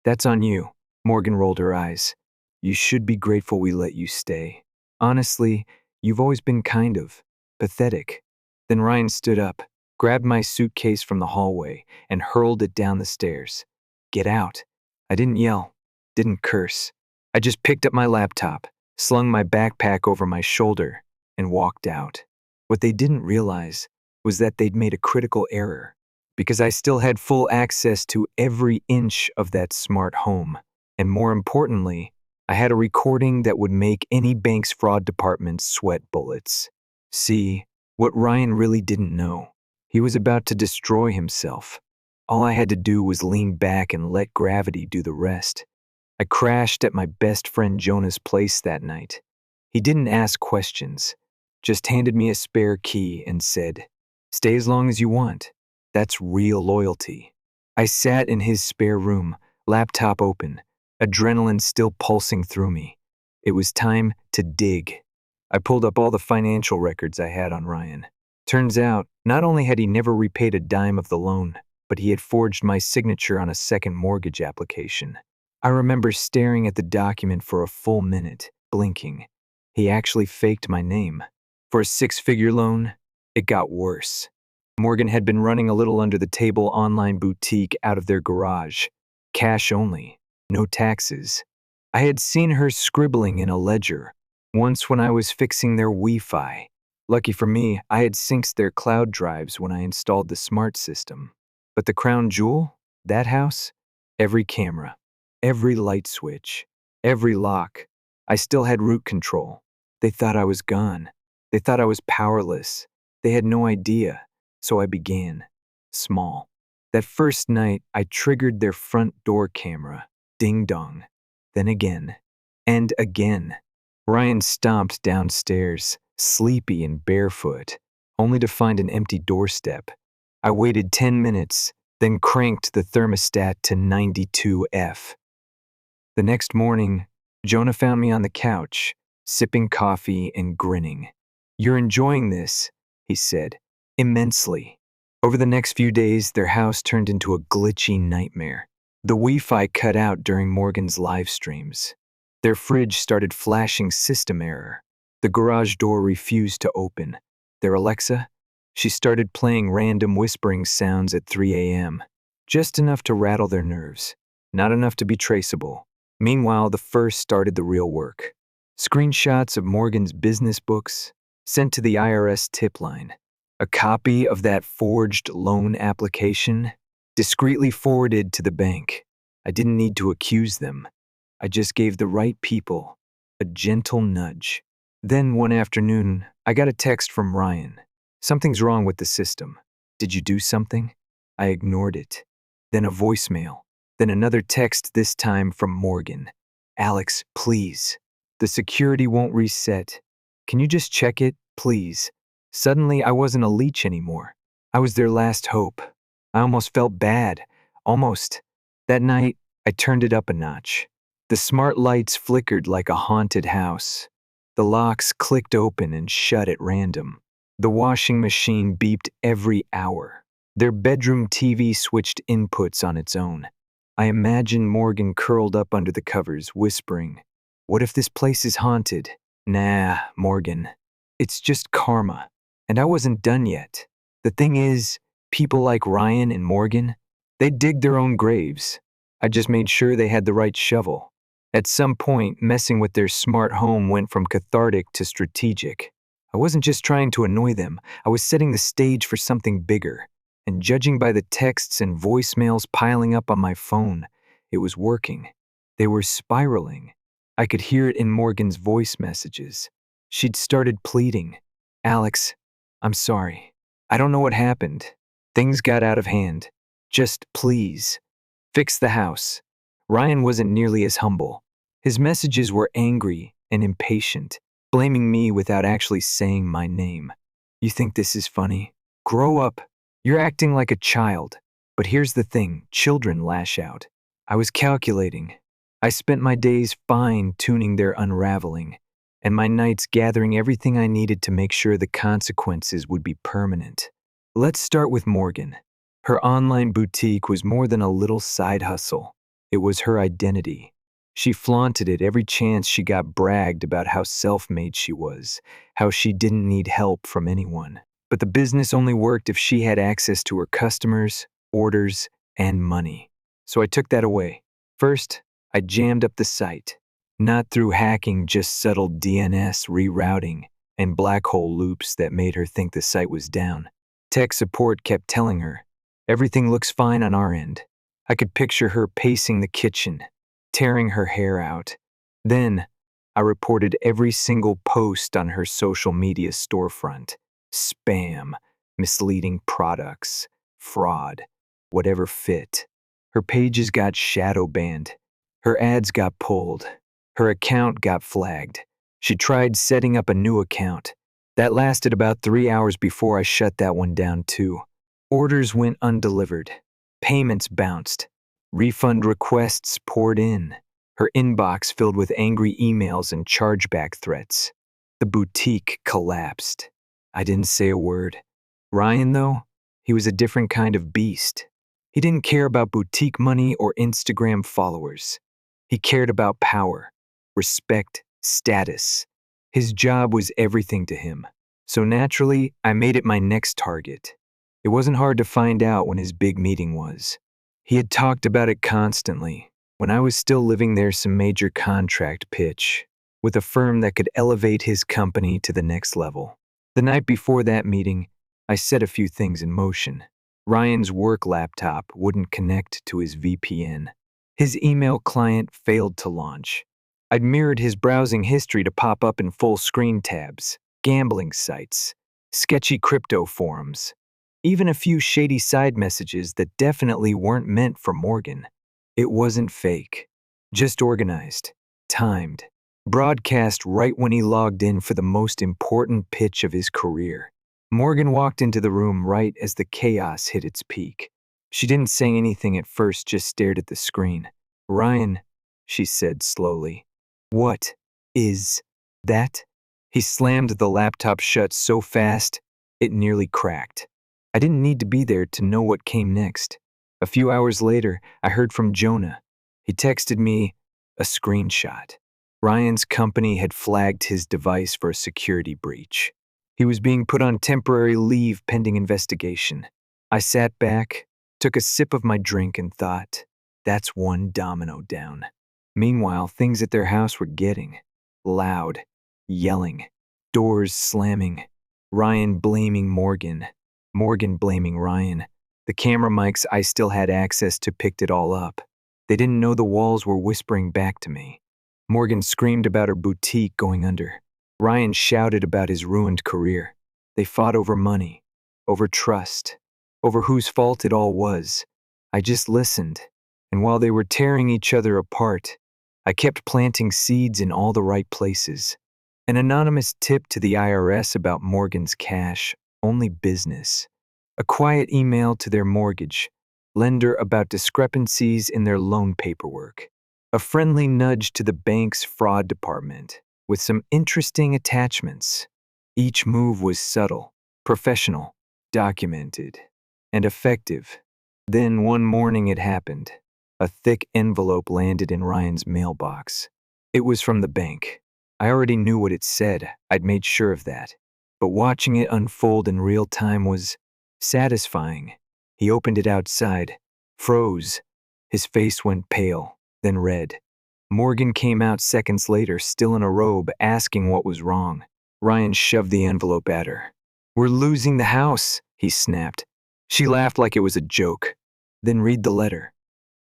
That's on you. Morgan rolled her eyes. You should be grateful we let you stay. Honestly, you've always been kind of pathetic. Then Ryan stood up, grabbed my suitcase from the hallway, and hurled it down the stairs. Get out. I didn't yell, didn't curse. I just picked up my laptop, slung my backpack over my shoulder, and walked out. What they didn't realize was that they'd made a critical error, because I still had full access to every inch of that smart home. And more importantly, I had a recording that would make any bank's fraud department sweat bullets. See, what Ryan really didn't know, he was about to destroy himself. All I had to do was lean back and let gravity do the rest. I crashed at my best friend Jonah's place that night. He didn't ask questions, just handed me a spare key and said, stay as long as you want. That's real loyalty. I sat in his spare room, laptop open, adrenaline still pulsing through me. It was time to dig. I pulled up all the financial records I had on Ryan. Turns out, not only had he never repaid a dime of the loan, but he had forged my signature on a second mortgage application. I remember staring at the document for a full minute, blinking. He actually faked my name. For a six-figure loan, it got worse. Morgan had been running a little under-the-table online boutique out of their garage. Cash only, no taxes. I had seen her scribbling in a ledger, once when I was fixing their Wi-Fi. Lucky for me, I had synced their cloud drives when I installed the smart system. But the crown jewel? That house? Every camera, every light switch, every lock. I still had root control. They thought I was gone. They thought I was powerless. They had no idea. So I began. Small. That first night, I triggered their front door camera. Ding dong. Then again. And again. Ryan stomped downstairs, sleepy and barefoot, only to find an empty doorstep. I waited 10 minutes, then cranked the thermostat to 92F. The next morning, Jonah found me on the couch, sipping coffee and grinning. "You're enjoying this," he said, "immensely." Over the next few days, their house turned into a glitchy nightmare. The Wi-Fi cut out during Morgan's live streams. Their fridge started flashing system error. The garage door refused to open. Their Alexa? She started playing random whispering sounds at 3 a.m. Just enough to rattle their nerves, not enough to be traceable. Meanwhile, the first started the real work. Screenshots of Morgan's business books sent to the IRS tip line. A copy of that forged loan application discreetly forwarded to the bank. I didn't need to accuse them. I just gave the right people a gentle nudge. Then one afternoon, I got a text from Ryan. "Something's wrong with the system. Did you do something?" I ignored it. Then a voicemail. Then another text, this time from Morgan. "Alex, please. The security won't reset. Can you just check it, please?" Suddenly, I wasn't a leech anymore. I was their last hope. I almost felt bad. Almost. That night, I turned it up a notch. The smart lights flickered like a haunted house. The locks clicked open and shut at random. The washing machine beeped every hour. Their bedroom TV switched inputs on its own. I imagined Morgan curled up under the covers, whispering, "What if this place is haunted?" "Nah, Morgan. It's just karma." And I wasn't done yet. The thing is, people like Ryan and Morgan, they dig their own graves. I just made sure they had the right shovel. At some point, messing with their smart home went from cathartic to strategic. I wasn't just trying to annoy them, I was setting the stage for something bigger. And judging by the texts and voicemails piling up on my phone, it was working. They were spiraling. I could hear it in Morgan's voice messages. She'd started pleading, "Alex, I'm sorry. I don't know what happened. Things got out of hand. Just please, fix the house." Ryan wasn't nearly as humble. His messages were angry and impatient, blaming me without actually saying my name. "You think this is funny? Grow up. You're acting like a child." But here's the thing, children lash out. I was calculating. I spent my days fine-tuning their unraveling, and my nights gathering everything I needed to make sure the consequences would be permanent. Let's start with Morgan. Her online boutique was more than a little side hustle. It was her identity. She flaunted it every chance she got, bragged about how self-made she was, how she didn't need help from anyone. But the business only worked if she had access to her customers, orders, and money. So I took that away. First, I jammed up the site. Not through hacking, just subtle DNS rerouting and black hole loops that made her think the site was down. Tech support kept telling her, "Everything looks fine on our end." I could picture her pacing the kitchen, tearing her hair out. Then, I reported every single post on her social media storefront. Spam, misleading products, fraud, whatever fit. Her pages got shadow banned. Her ads got pulled. Her account got flagged. She tried setting up a new account. That lasted about 3 hours before I shut that one down too. Orders went undelivered. Payments bounced. Refund requests poured in. Her inbox filled with angry emails and chargeback threats. The boutique collapsed. I didn't say a word. Ryan, though, he was a different kind of beast. He didn't care about boutique money or Instagram followers. He cared about power, respect, status. His job was everything to him. So naturally, I made it my next target. It wasn't hard to find out when his big meeting was. He had talked about it constantly. When I was still living there, some major contract pitch with a firm that could elevate his company to the next level. The night before that meeting, I set a few things in motion. Ryan's work laptop wouldn't connect to his VPN. His email client failed to launch. I'd mirrored his browsing history to pop up in full screen tabs, gambling sites, sketchy crypto forums, even a few shady side messages that definitely weren't meant for Morgan. It wasn't fake, just organized, timed, broadcast right when he logged in for the most important pitch of his career. Morgan walked into the room right as the chaos hit its peak. She didn't say anything at first, just stared at the screen. "Ryan," she said slowly. "What is that?" He slammed the laptop shut so fast, it nearly cracked. I didn't need to be there to know what came next. A few hours later, I heard from Jonah. He texted me a screenshot. Ryan's company had flagged his device for a security breach. He was being put on temporary leave pending investigation. I sat back, took a sip of my drink, and thought, that's one domino down. Meanwhile, things at their house were getting loud, yelling, doors slamming, Ryan blaming Morgan, Morgan blaming Ryan. The camera mics I still had access to picked it all up. They didn't know the walls were whispering back to me. Morgan screamed about her boutique going under. Ryan shouted about his ruined career. They fought over money, over trust, over whose fault it all was. I just listened, and while they were tearing each other apart, I kept planting seeds in all the right places. An anonymous tip to the IRS about Morgan's cash, only business. A quiet email to their mortgage lender about discrepancies in their loan paperwork. A friendly nudge to the bank's fraud department with some interesting attachments. Each move was subtle, professional, documented, and effective. Then one morning it happened. A thick envelope landed in Ryan's mailbox. It was from the bank. I already knew what it said, I'd made sure of that. But watching it unfold in real time was satisfying. He opened it outside, froze. His face went pale, then red. Morgan came out seconds later, still in a robe, asking what was wrong. Ryan shoved the envelope at her. "We're losing the house," he snapped. She laughed like it was a joke. "Then read the letter."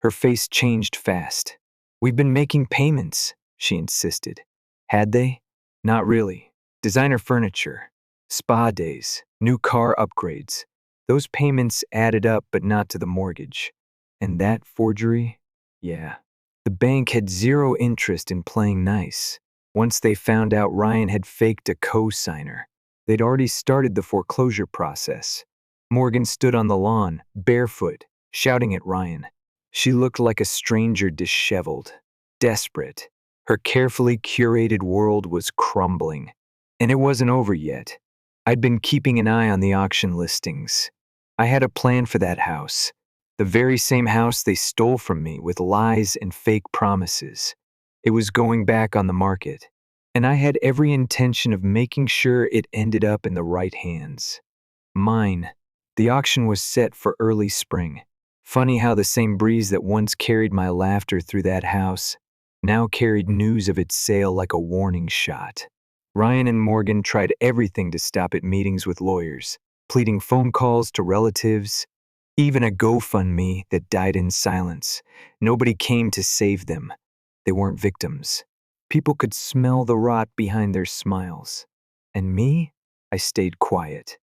Her face changed fast. "We've been making payments," she insisted. Had they? Not really. Designer furniture, spa days, new car upgrades. Those payments added up, but not to the mortgage. And that forgery? Yeah. The bank had zero interest in playing nice. Once they found out Ryan had faked a co-signer, they'd already started the foreclosure process. Morgan stood on the lawn, barefoot, shouting at Ryan. She looked like a stranger, disheveled, desperate. Her carefully curated world was crumbling. And it wasn't over yet. I'd been keeping an eye on the auction listings. I had a plan for that house. The very same house they stole from me with lies and fake promises. It was going back on the market, and I had every intention of making sure it ended up in the right hands. Mine. The auction was set for early spring. Funny how the same breeze that once carried my laughter through that house now carried news of its sale like a warning shot. Ryan and Morgan tried everything to stop it: meetings with lawyers, pleading phone calls to relatives, even a GoFundMe that died in silence. Nobody came to save them. They weren't victims. People could smell the rot behind their smiles. And me? I stayed quiet.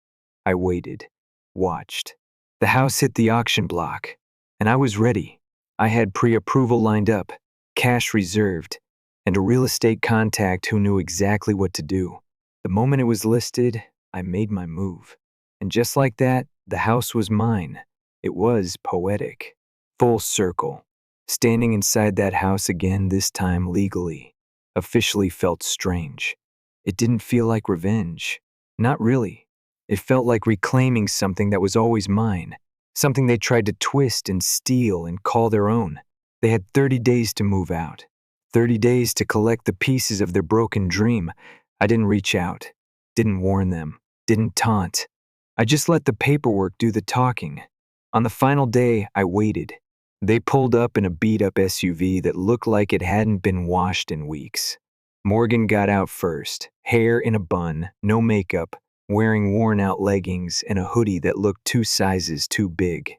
I waited, watched. The house hit the auction block, and I was ready. I had pre-approval lined up, cash reserved, and a real estate contact who knew exactly what to do. The moment it was listed, I made my move. And just like that, the house was mine. It was poetic. Full circle. Standing inside that house again, this time legally, officially felt strange. It didn't feel like revenge. Not really. It felt like reclaiming something that was always mine. something they tried to twist and steal and call their own. They had 30 days to move out, 30 days to collect the pieces of their broken dream. I didn't reach out, didn't warn them, didn't taunt. I just let the paperwork do the talking. On the final day, I waited. They pulled up in a beat-up SUV that looked like it hadn't been washed in weeks. Morgan got out first, hair in a bun, no makeup, wearing worn-out leggings and a hoodie that looked 2 sizes too big.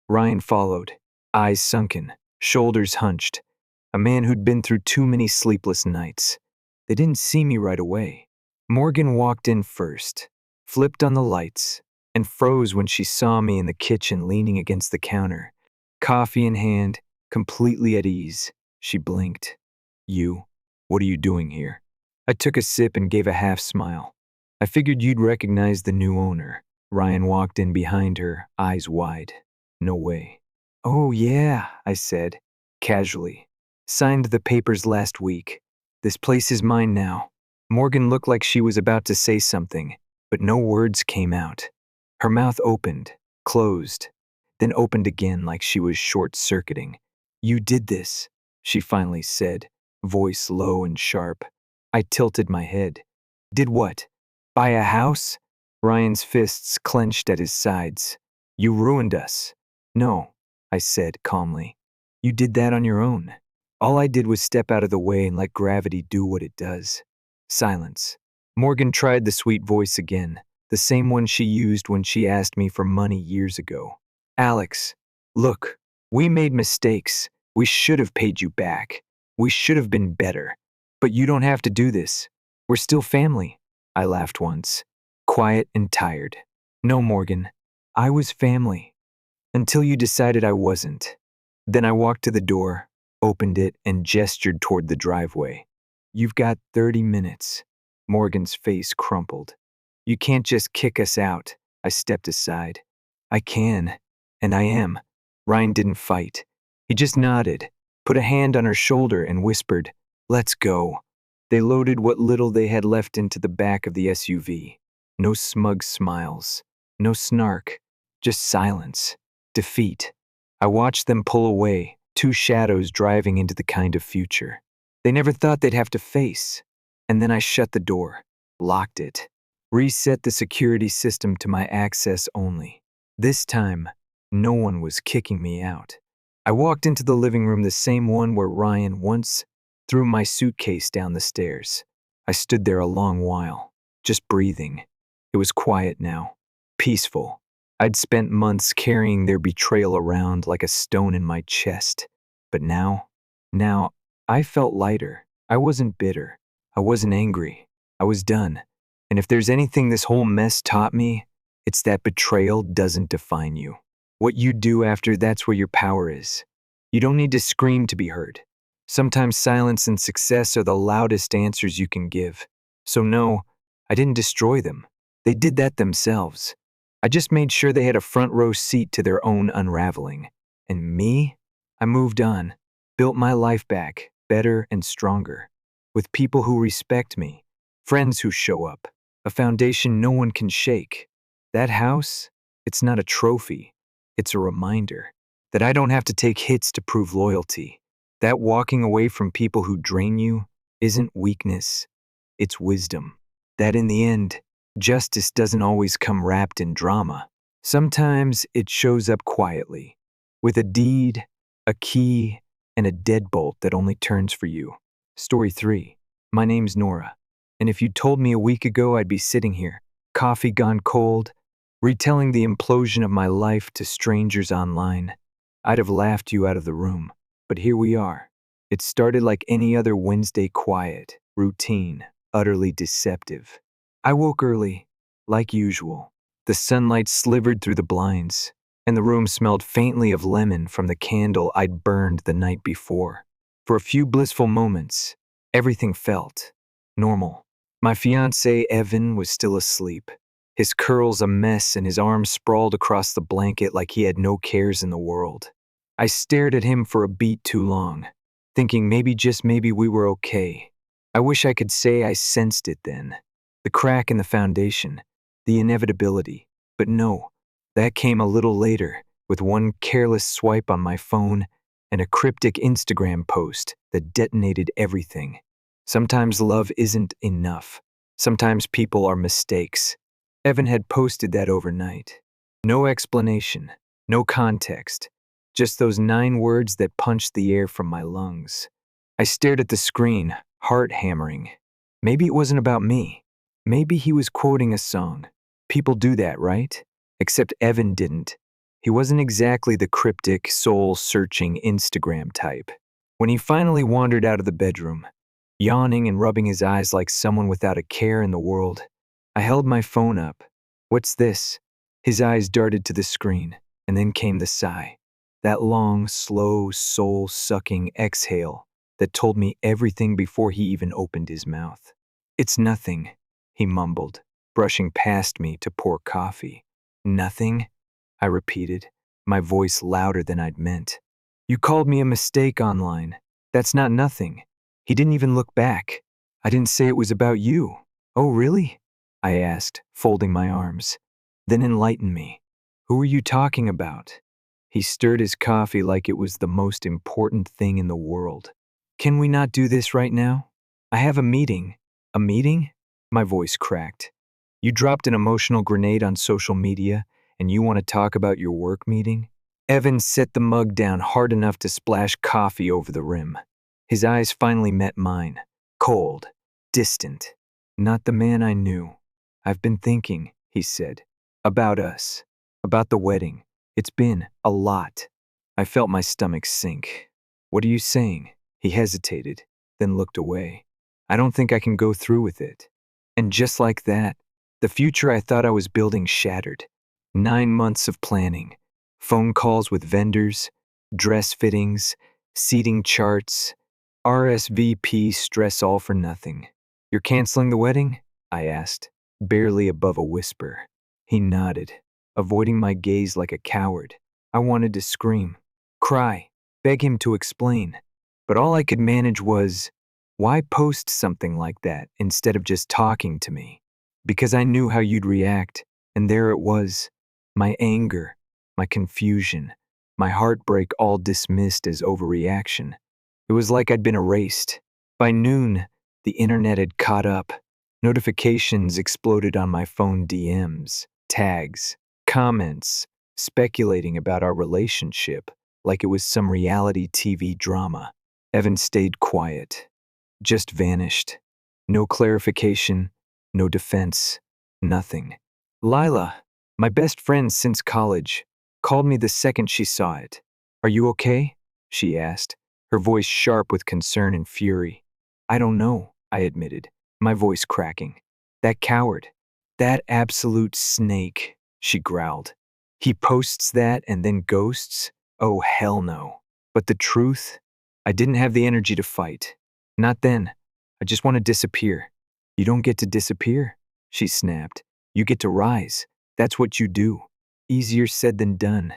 Ryan followed, eyes sunken, shoulders hunched, a man who'd been through too many sleepless nights. They didn't see me right away. Morgan walked in first, flipped on the lights, and froze when she saw me in the kitchen leaning against the counter. Coffee in hand, completely at ease. She blinked. "You? What are you doing here?" I took a sip and gave a half smile. "I figured you'd recognize the new owner." Ryan walked in behind her, eyes wide. "No way." "Oh yeah," I said, casually. "Signed the papers last week. This place is mine now." Morgan looked like she was about to say something, but no words came out. Her mouth opened, closed, then opened again like she was short-circuiting. "You did this," she finally said, voice low and sharp. I tilted my head. "Did what? Buy a house?" Ryan's fists clenched at his sides. "You ruined us." "No," I said calmly. "You did that on your own. All I did was step out of the way and let gravity do what it does." Silence. Morgan tried the sweet voice again, the same one she used when she asked me for money years ago. "Alex, look, we made mistakes. We should have paid you back. We should have been better. But you don't have to do this. We're still family." I laughed once, quiet and tired. "No, Morgan, I was family. Until you decided I wasn't." Then I walked to the door, opened it, and gestured toward the driveway. "You've got 30 minutes. Morgan's face crumpled. "You can't just kick us out." I stepped aside. "I can, and I am." Ryan didn't fight. He just nodded, put a hand on her shoulder, and whispered, "Let's go." They loaded what little they had left into the back of the SUV. No smug smiles, no snark, just silence, defeat. I watched them pull away, 2 shadows driving into the kind of future they never thought they'd have to face. And then I shut the door, locked it, reset the security system to my access only. This time, no one was kicking me out. I walked into the living room, the same one where Ryan once threw my suitcase down the stairs. I stood there a long while, just breathing. It was quiet now, peaceful. I'd spent months carrying their betrayal around like a stone in my chest. But now, I felt lighter. I wasn't bitter. I wasn't angry. I was done. And if there's anything this whole mess taught me, it's that betrayal doesn't define you. What you do after, that's where your power is. You don't need to scream to be heard. Sometimes silence and success are the loudest answers you can give. So no, I didn't destroy them. They did that themselves. I just made sure they had a front row seat to their own unraveling. And me? I moved on, built my life back, better and stronger, with people who respect me, friends who show up, a foundation no one can shake. That house, it's not a trophy, it's a reminder that I don't have to take hits to prove loyalty. That walking away from people who drain you isn't weakness, it's wisdom. That in the end, justice doesn't always come wrapped in drama. Sometimes it shows up quietly, with a deed, a key, and a deadbolt that only turns for you. Story 3. My name's Nora, and if you told me a week ago I'd be sitting here, coffee gone cold, retelling the implosion of my life to strangers online, I'd have laughed you out of the room. But here we are. It started like any other Wednesday, quiet, routine, utterly deceptive. I woke early, like usual. The sunlight slivered through the blinds, and the room smelled faintly of lemon from the candle I'd burned the night before. For a few blissful moments, everything felt normal. My fiancé, Evan, was still asleep, his curls a mess and his arms sprawled across the blanket like he had no cares in the world. I stared at him for a beat too long, thinking maybe, just maybe, we were okay. I wish I could say I sensed it then. The crack in the foundation, the inevitability. But no, that came a little later, with one careless swipe on my phone and a cryptic Instagram post that detonated everything. Sometimes love isn't enough. Sometimes people are mistakes. Evan had posted that overnight. No explanation, no context, just those 9 words that punched the air from my lungs. I stared at the screen, heart hammering. Maybe it wasn't about me. Maybe he was quoting a song. People do that, right? Except Evan didn't. He wasn't exactly the cryptic, soul-searching Instagram type. When he finally wandered out of the bedroom, yawning and rubbing his eyes like someone without a care in the world, I held my phone up. "What's this?" His eyes darted to the screen, and then came the sigh. That long, slow, soul-sucking exhale that told me everything before he even opened his mouth. "It's nothing," he mumbled, brushing past me to pour coffee. "Nothing?" I repeated, my voice louder than I'd meant. "You called me a mistake online. That's not nothing." He didn't even look back. "I didn't say it was about you." "Oh, really?" I asked, folding my arms. "Then enlighten me. Who are you talking about?" He stirred his coffee like it was the most important thing in the world. "Can we not do this right now? I have a meeting." "A meeting?" My voice cracked. "You dropped an emotional grenade on social media, and you want to talk about your work meeting?" Evan set the mug down hard enough to splash coffee over the rim. His eyes finally met mine. Cold, distant. Not the man I knew. "I've been thinking," he said, "about us, about the wedding. It's been a lot." I felt my stomach sink. "What are you saying?" He hesitated, then looked away. "I don't think I can go through with it." And just like that, the future I thought I was building shattered. 9 months of planning, phone calls with vendors, dress fittings, seating charts, RSVP stress all for nothing. "You're canceling the wedding?" I asked, barely above a whisper. He nodded, avoiding my gaze like a coward. I wanted to scream, cry, beg him to explain. But all I could manage was, why post something like that instead of just talking to me? Because I knew how you'd react, and there it was. My anger, my confusion, my heartbreak all dismissed as overreaction. It was like I'd been erased. By noon, the internet had caught up. Notifications exploded on my phone, DMs, tags, comments, speculating about our relationship like it was some reality TV drama. Evan stayed quiet, just vanished. No clarification, no defense, nothing. Lila, my best friend since college, called me the second she saw it. "Are you okay?" she asked, her voice sharp with concern and fury. "I don't know," I admitted, my voice cracking. "That coward, that absolute snake," she growled. "He posts that and then ghosts? Oh, hell no." But the truth? I didn't have the energy to fight. Not then. I just want to disappear. "You don't get to disappear," she snapped. "You get to rise. That's what you do." Easier said than done.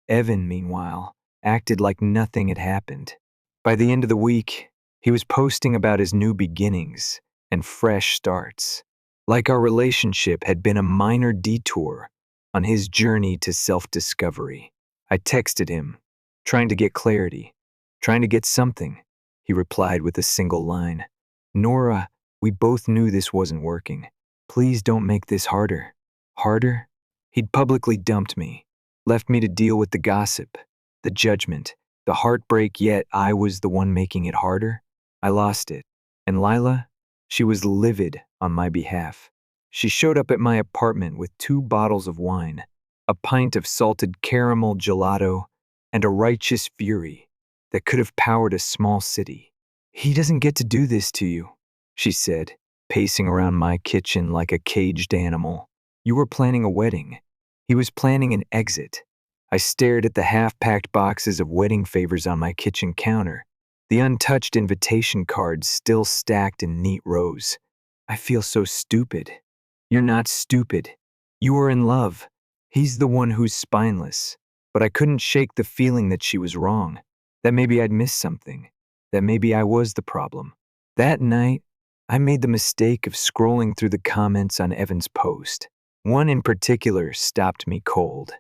Evan, meanwhile, acted like nothing had happened. By the end of the week, he was posting about his new beginnings and fresh starts, like our relationship had been a minor detour on his journey to self-discovery. I texted him, trying to get clarity, trying to get something. He replied with a single line. "Nora, we both knew this wasn't working. Please don't make this harder." Harder? He'd publicly dumped me, left me to deal with the gossip, the judgment, the heartbreak, yet I was the one making it harder. I lost it. And Lila? She was livid on my behalf. She showed up at my apartment with 2 bottles of wine, a pint of salted caramel gelato, and a righteous fury that could have powered a small city. "He doesn't get to do this to you," she said, pacing around my kitchen like a caged animal. "You were planning a wedding. He was planning an exit." I stared at the half-packed boxes of wedding favors on my kitchen counter, the untouched invitation cards still stacked in neat rows. I feel so stupid. "You're not stupid. You are in love. He's the one who's spineless." But I couldn't shake the feeling that she was wrong, that maybe I'd missed something, that maybe I was the problem. That night, I made the mistake of scrolling through the comments on Evan's post. One in particular stopped me cold.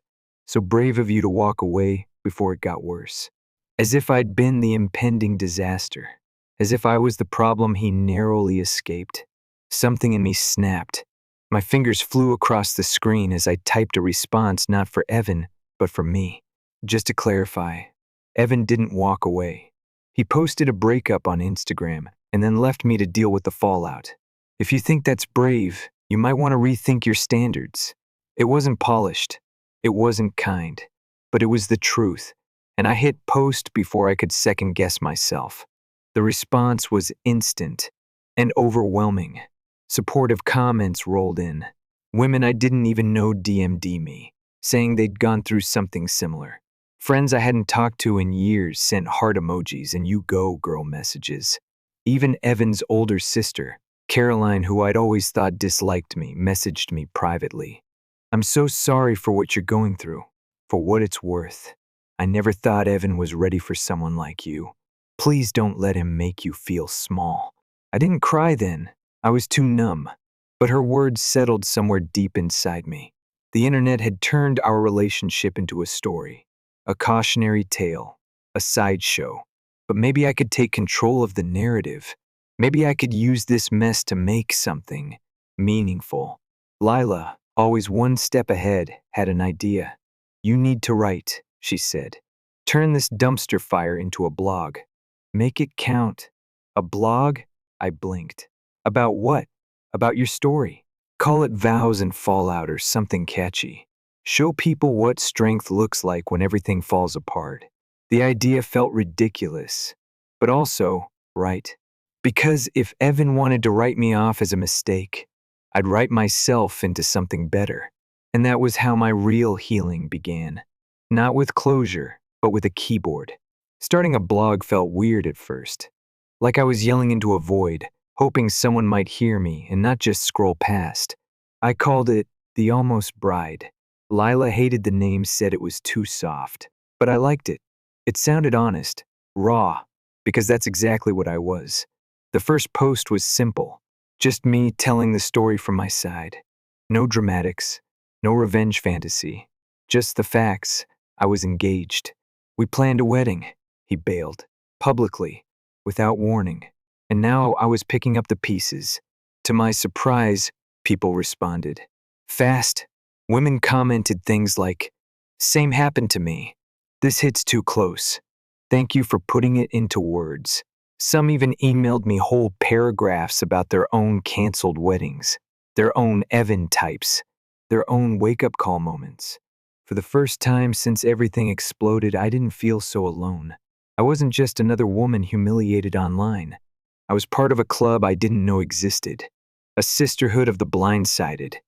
So brave of you to walk away before it got worse. As if I'd been the impending disaster. As if I was the problem he narrowly escaped. Something in me snapped. My fingers flew across the screen as I typed a response not for Evan, but for me. Just to clarify, Evan didn't walk away. He posted a breakup on Instagram and then left me to deal with the fallout. If you think that's brave, you might want to rethink your standards. It wasn't polished. It wasn't kind. But it was the truth, and I hit post before I could second guess myself. The response was instant and overwhelming. Supportive comments rolled in. Women I didn't even know DM'd me, saying they'd gone through something similar. Friends I hadn't talked to in years sent heart emojis and you go, girl messages. Even Evan's older sister, Caroline, who I'd always thought disliked me, messaged me privately. I'm so sorry for what you're going through. For what it's worth, I never thought Evan was ready for someone like you. Please don't let him make you feel small. I didn't cry then. I was too numb. But her words settled somewhere deep inside me. The internet had turned our relationship into a story, a cautionary tale, a sideshow. But maybe I could take control of the narrative. Maybe I could use this mess to make something meaningful. Lila, always one step ahead, had an idea. You need to write, she said. Turn this dumpster fire into a blog. Make it count. A blog? I blinked. About what? About your story. Call it Vows and Fallout or something catchy. Show people what strength looks like when everything falls apart. The idea felt ridiculous, but also right. Because if Evan wanted to write me off as a mistake, I'd write myself into something better. And that was how my real healing began. Not with closure, but with a keyboard. Starting a blog felt weird at first. Like I was yelling into a void, hoping someone might hear me and not just scroll past. I called it The Almost Bride. Lila hated the name, said it was too soft. But I liked it. It sounded honest, raw, because that's exactly what I was. The first post was simple. Just me telling the story from my side. No dramatics, no revenge fantasy. Just the facts. I was engaged. We planned a wedding. He bailed. Publicly. Without warning. And now I was picking up the pieces. To my surprise, people responded. Fast. Women commented things like, "Same happened to me. This hits too close. Thank you for putting it into words." Some even emailed me whole paragraphs about their own canceled weddings, their own Evan types, their own wake-up call moments. For the first time since everything exploded, I didn't feel so alone. I wasn't just another woman humiliated online. I was part of a club I didn't know existed, a sisterhood of the blindsided.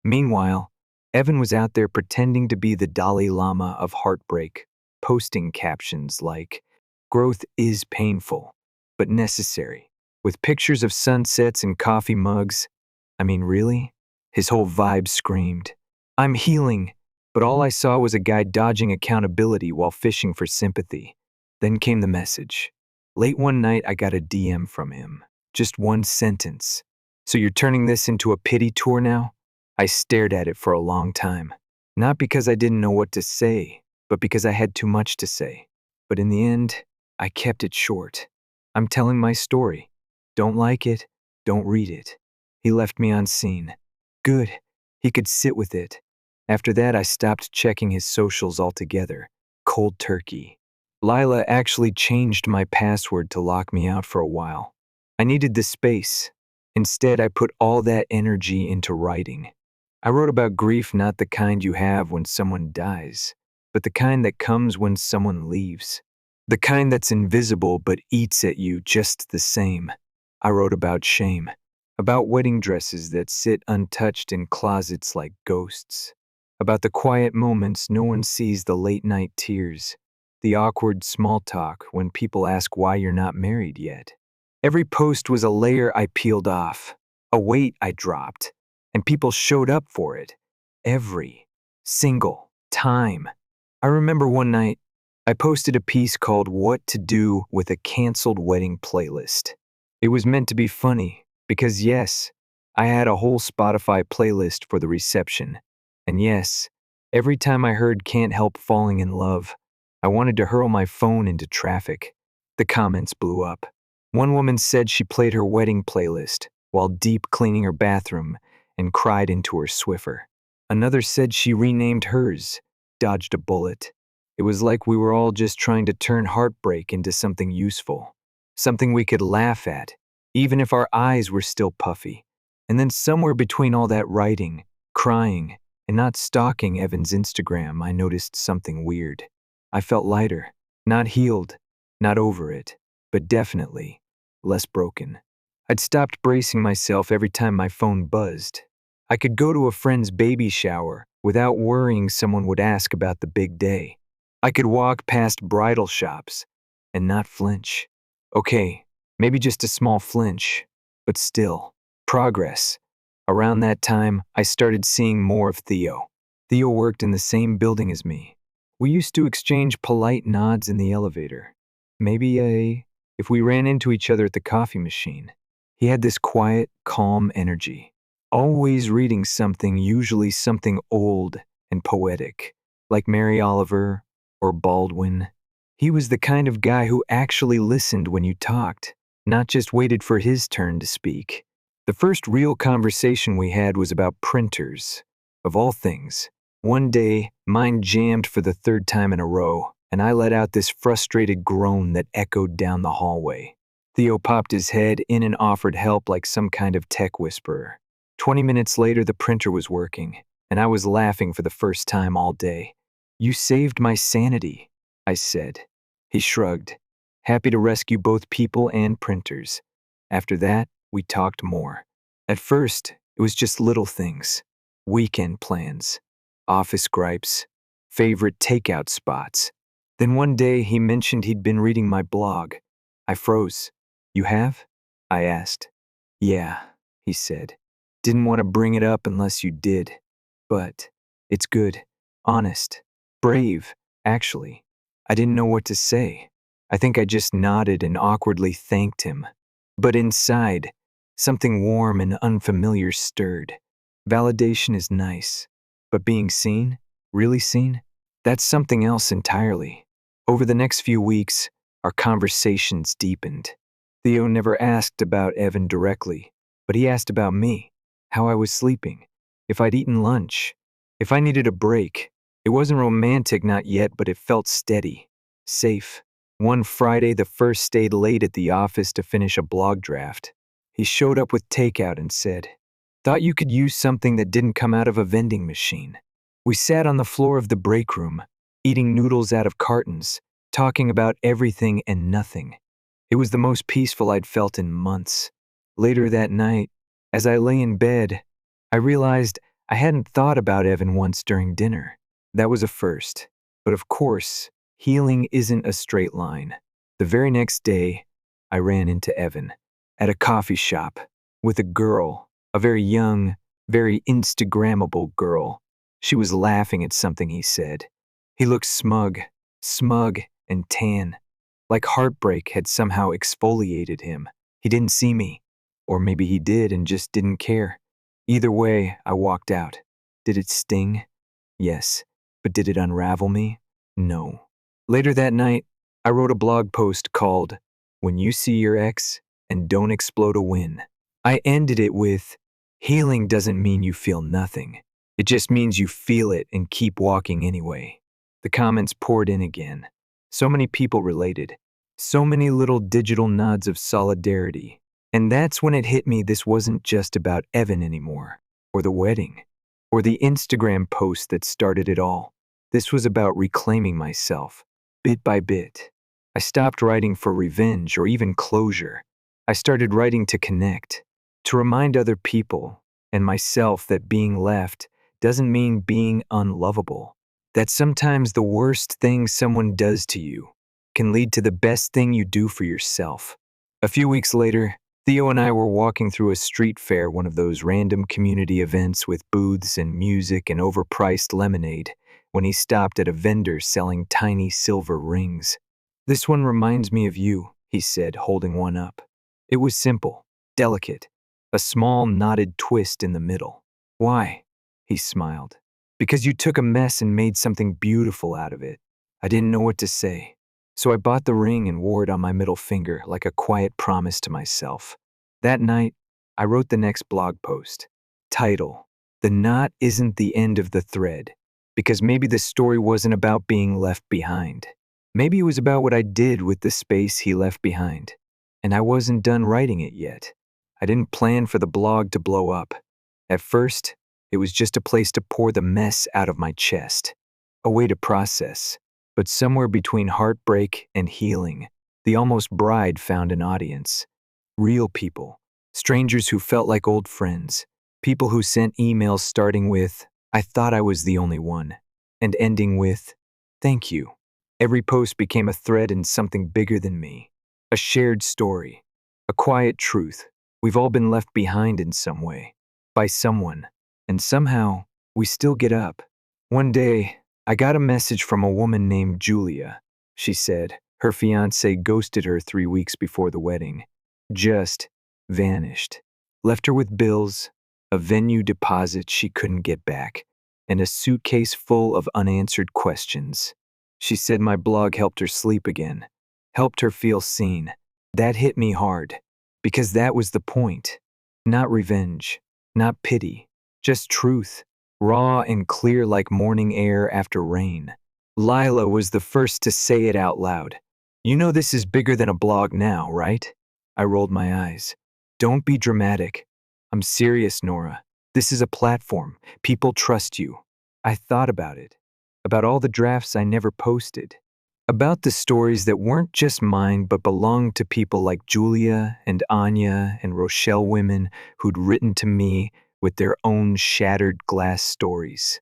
Meanwhile, Evan was out there pretending to be the Dalai Lama of heartbreak, posting captions like, "Growth is painful, but necessary," with pictures of sunsets and coffee mugs. I mean, really? His whole vibe screamed, "I'm healing," but all I saw was a guy dodging accountability while fishing for sympathy. Then came the message. Late one night, I got a DM from him. Just one sentence. "So you're turning this into a pity tour now?" I stared at it for a long time. Not because I didn't know what to say, but because I had too much to say. But in the end, I kept it short. I'm telling my story. Don't like it, don't read it. He left me on scene. Good, he could sit with it. After that, I stopped checking his socials altogether. Cold turkey. Lila actually changed my password to lock me out for a while. I needed the space. Instead, I put all that energy into writing. I wrote about grief, not the kind you have when someone dies, but the kind that comes when someone leaves. The kind that's invisible but eats at you just the same. I wrote about shame, about wedding dresses that sit untouched in closets like ghosts, about the quiet moments no one sees, the late-night tears, the awkward small talk when people ask why you're not married yet. Every post was a layer I peeled off, a weight I dropped, and people showed up for it. Every single time. I remember one night, I posted a piece called "What to Do with a Canceled Wedding Playlist." It was meant to be funny, because yes, I had a whole Spotify playlist for the reception. And yes, Every time I heard "can't help falling in love," I wanted to hurl my phone into traffic. The comments blew up. One woman said she played her wedding playlist while deep cleaning her bathroom and cried into her Swiffer. Another said she renamed hers, dodged a bullet. It was like we were all just trying to turn heartbreak into something useful, something we could laugh at, even if our eyes were still puffy. And then somewhere between all that writing, crying, and not stalking Evan's Instagram, I noticed something weird. I felt lighter, not healed, not over it, but definitely less broken. I'd stopped bracing myself every time my phone buzzed. I could go to a friend's baby shower without worrying someone would ask about the big day. I could walk past bridal shops and not flinch. Okay, maybe just a small flinch, but still, progress. Around that time, I started seeing more of Theo. Theo worked in the same building as me. We used to exchange polite nods in the elevator. Maybe if we ran into each other at the coffee machine. He had this quiet, calm energy, always reading something, usually something old and poetic, like Mary Oliver or Baldwin. He was the kind of guy who actually listened when you talked, not just waited for his turn to speak. The first real conversation we had was about printers, of all things. One day, mine jammed for the third time in a row, and I let out this frustrated groan that echoed down the hallway. Theo popped his head in and offered help like some kind of tech whisperer. 20 minutes later, the printer was working, and I was laughing for the first time all day. "You saved my sanity," I said. He shrugged, happy to rescue both people and printers. After that, we talked more. At first, it was just little things. Weekend plans, office gripes, favorite takeout spots. Then one day he mentioned he'd been reading my blog. I froze. "You have?" I asked. "Yeah," he said. "Didn't want to bring it up unless you did. But it's good, honest, brave, actually." I didn't know what to say. I think I just nodded and awkwardly thanked him. But inside, something warm and unfamiliar stirred. Validation is nice, but being seen, really seen, that's something else entirely. Over the next few weeks, our conversations deepened. Theo never asked about Evan directly, but he asked about me, how I was sleeping, if I'd eaten lunch, if I needed a break. It wasn't romantic, not yet, but it felt steady, safe. One Friday, the first stayed late at the office to finish a blog draft. He showed up with takeout and said, "Thought you could use something that didn't come out of a vending machine." We sat on the floor of the break room, eating noodles out of cartons, talking about everything and nothing. It was the most peaceful I'd felt in months. Later that night, as I lay in bed, I realized I hadn't thought about Evan once during dinner. That was a first. But of course, healing isn't a straight line. The very next day, I ran into Evan at a coffee shop with a girl, a very young, very Instagrammable girl. She was laughing at something he said. He looked smug and tan, like heartbreak had somehow exfoliated him. He didn't see me, or maybe he did and just didn't care. Either way, I walked out. Did it sting? Yes. But did it unravel me? No. Later that night, I wrote a blog post called "When You See Your Ex and Don't Explode a Win." I ended it with, "Healing doesn't mean you feel nothing. It just means you feel it and keep walking anyway." The comments poured in again. So many people related. So many little digital nods of solidarity. And that's when it hit me this wasn't just about Evan anymore, or the wedding, or the Instagram post that started it all. This was about reclaiming myself, bit by bit. I stopped writing for revenge or even closure. I started writing to connect, to remind other people and myself that being left doesn't mean being unlovable. That sometimes the worst thing someone does to you can lead to the best thing you do for yourself. A few weeks later, Theo and I were walking through a street fair, one of those random community events with booths and music and overpriced lemonade, when he stopped at a vendor selling tiny silver rings. "This one reminds me of you," he said, holding one up. It was simple, delicate, a small knotted twist in the middle. "Why?" He smiled. Because you took a mess and made something beautiful out of it. I didn't know what to say. So I bought the ring and wore it on my middle finger like a quiet promise to myself. That night, I wrote the next blog post. Title: The knot isn't the end of the thread. Because maybe the story wasn't about being left behind. Maybe it was about what I did with the space he left behind. And I wasn't done writing it yet. I didn't plan for the blog to blow up. At first, it was just a place to pour the mess out of my chest. A way to process. But somewhere between heartbreak and healing, the almost bride found an audience. Real people. Strangers who felt like old friends. People who sent emails starting with, "I thought I was the only one," and ending with, "Thank you." Every post became a thread in something bigger than me. A shared story. A quiet truth. We've all been left behind in some way. By someone. And somehow, we still get up. One day, I got a message from a woman named Julia. She said her fiancé ghosted her 3 weeks before the wedding. Just vanished. Left her with bills, a venue deposit she couldn't get back, and a suitcase full of unanswered questions. She said my blog helped her sleep again, helped her feel seen. That hit me hard, because that was the point. Not revenge, not pity, just truth, raw and clear like morning air after rain. Lila was the first to say it out loud. "You know this is bigger than a blog now, right?" I rolled my eyes. "Don't be dramatic." "I'm serious, Nora. This is a platform. People trust you." I thought about it. About all the drafts I never posted. About the stories that weren't just mine but belonged to people like Julia and Anya and Rochelle, women who'd written to me with their own shattered glass stories,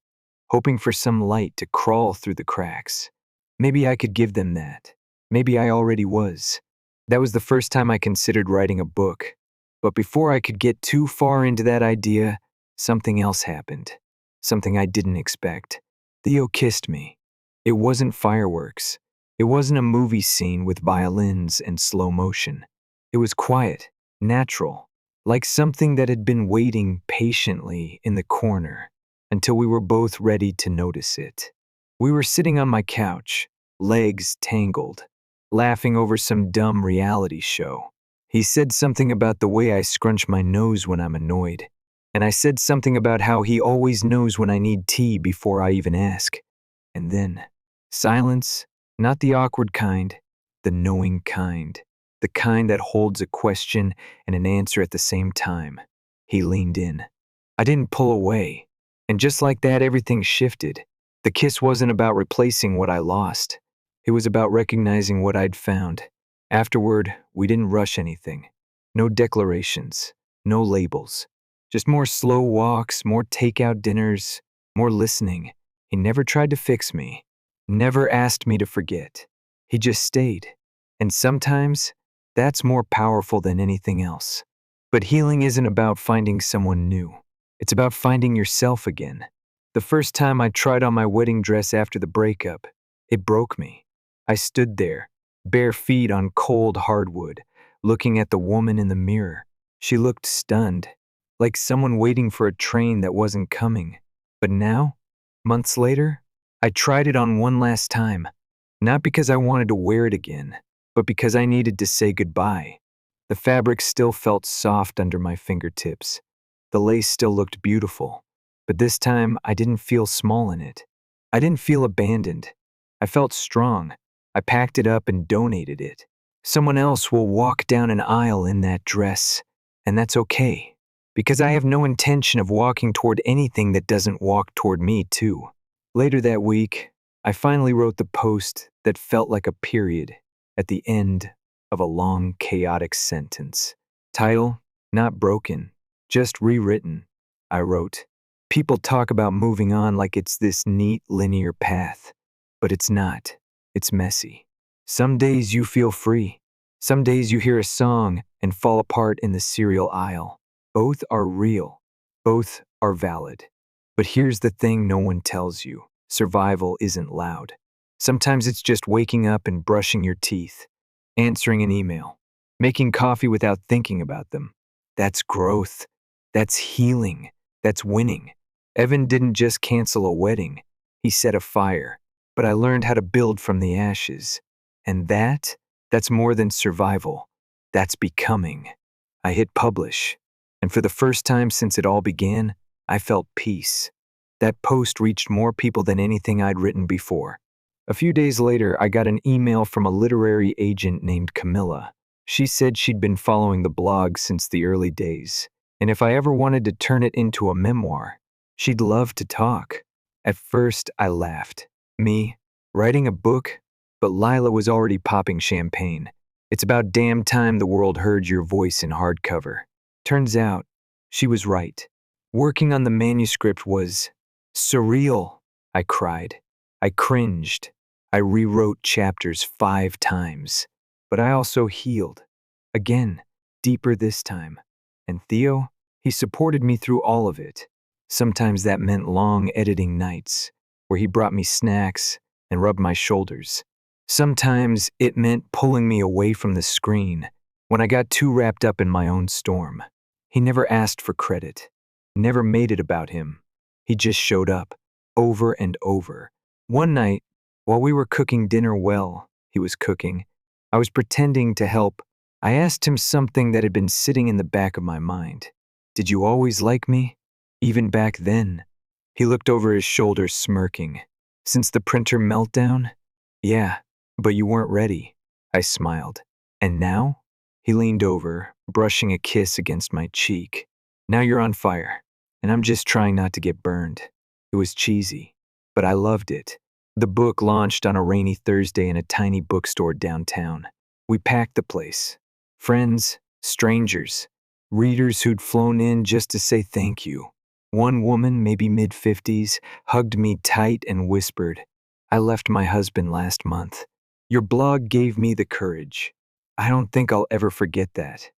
hoping for some light to crawl through the cracks. Maybe I could give them that. Maybe I already was. That was the first time I considered writing a book. But before I could get too far into that idea, something else happened. Something I didn't expect. Theo kissed me. It wasn't fireworks. It wasn't a movie scene with violins and slow motion. It was quiet, natural, like something that had been waiting patiently in the corner until we were both ready to notice it. We were sitting on my couch, legs tangled, laughing over some dumb reality show. He said something about the way I scrunch my nose when I'm annoyed, and I said something about how he always knows when I need tea before I even ask. And then, silence, not the awkward kind, the knowing kind, the kind that holds a question and an answer at the same time. He leaned in. I didn't pull away, and just like that, everything shifted. The kiss wasn't about replacing what I lost. It was about recognizing what I'd found. Afterward, we didn't rush anything. No declarations, no labels. Just more slow walks, more takeout dinners, more listening. He never tried to fix me, never asked me to forget. He just stayed. And sometimes, that's more powerful than anything else. But healing isn't about finding someone new. It's about finding yourself again. The first time I tried on my wedding dress after the breakup, it broke me. I stood there, bare feet on cold hardwood, looking at the woman in the mirror. She looked stunned, like someone waiting for a train that wasn't coming. But now, months later, I tried it on one last time, not because I wanted to wear it again, but because I needed to say goodbye. The fabric still felt soft under my fingertips. The lace still looked beautiful, but this time I didn't feel small in it. I didn't feel abandoned. I felt strong. I packed it up and donated it. Someone else will walk down an aisle in that dress, and that's okay, because I have no intention of walking toward anything that doesn't walk toward me too. Later that week, I finally wrote the post that felt like a period at the end of a long, chaotic sentence. Title: Not broken, just rewritten. I wrote, "People talk about moving on like it's this neat, linear path, but it's not. It's messy. Some days you feel free. Some days you hear a song and fall apart in the cereal aisle. Both are real. Both are valid. But here's the thing no one tells you. Survival isn't loud. Sometimes it's just waking up and brushing your teeth, answering an email, making coffee without thinking about them. That's growth. That's healing. That's winning. Evan didn't just cancel a wedding, he set a fire. But I learned how to build from the ashes. And that's more than survival. That's becoming. I hit publish. And for the first time since it all began, I felt peace. That post reached more people than anything I'd written before. A few days later, I got an email from a literary agent named Camilla. She said she'd been following the blog since the early days, and if I ever wanted to turn it into a memoir, she'd love to talk. At first, I laughed. Me? Writing a book? But Lila was already popping champagne. It's about damn time the world heard your voice in hardcover. Turns out, she was right. Working on the manuscript was surreal, I cried. I cringed. I rewrote chapters 5 times. But I also healed. Again, deeper this time. And Theo, he supported me through all of it. Sometimes that meant long editing nights, where he brought me snacks and rubbed my shoulders. Sometimes it meant pulling me away from the screen when I got too wrapped up in my own storm. He never asked for credit, never made it about him. He just showed up, over and over. One night, while we were cooking dinner he was cooking, I was pretending to help. I asked him something that had been sitting in the back of my mind. Did you always like me? Even back then? He looked over his shoulder, smirking. Since the printer meltdown? Yeah, but you weren't ready. I smiled. And now? He leaned over, brushing a kiss against my cheek. Now you're on fire, and I'm just trying not to get burned. It was cheesy, but I loved it. The book launched on a rainy Thursday in a tiny bookstore downtown. We packed the place. Friends, strangers, readers who'd flown in just to say thank you. One woman, maybe mid-50s, hugged me tight and whispered, I left my husband last month. Your blog gave me the courage. I don't think I'll ever forget that.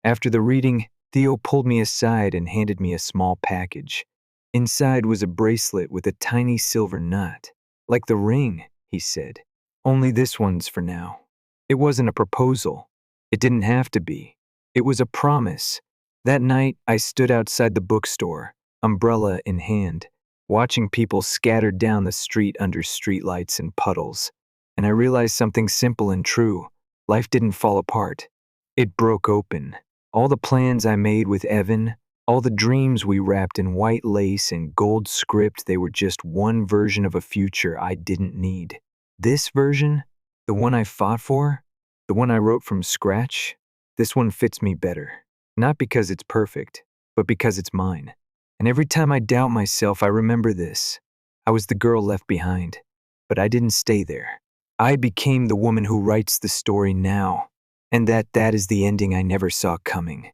After the reading, Theo pulled me aside and handed me a small package. Inside was a bracelet with a tiny silver nut. Like the ring, he said. Only this one's for now. It wasn't a proposal. It didn't have to be. It was a promise. That night, I stood outside the bookstore, umbrella in hand, watching people scattered down the street under streetlights and puddles. And I realized something simple and true. Life didn't fall apart. It broke open. All the plans I made with Evan, all the dreams we wrapped in white lace and gold script, they were just one version of a future I didn't need. This version, the one I fought for, the one I wrote from scratch, this one fits me better. Not because it's perfect, but because it's mine. And every time I doubt myself, I remember this. I was the girl left behind, but I didn't stay there. I became the woman who writes the story now, and that is the ending I never saw coming.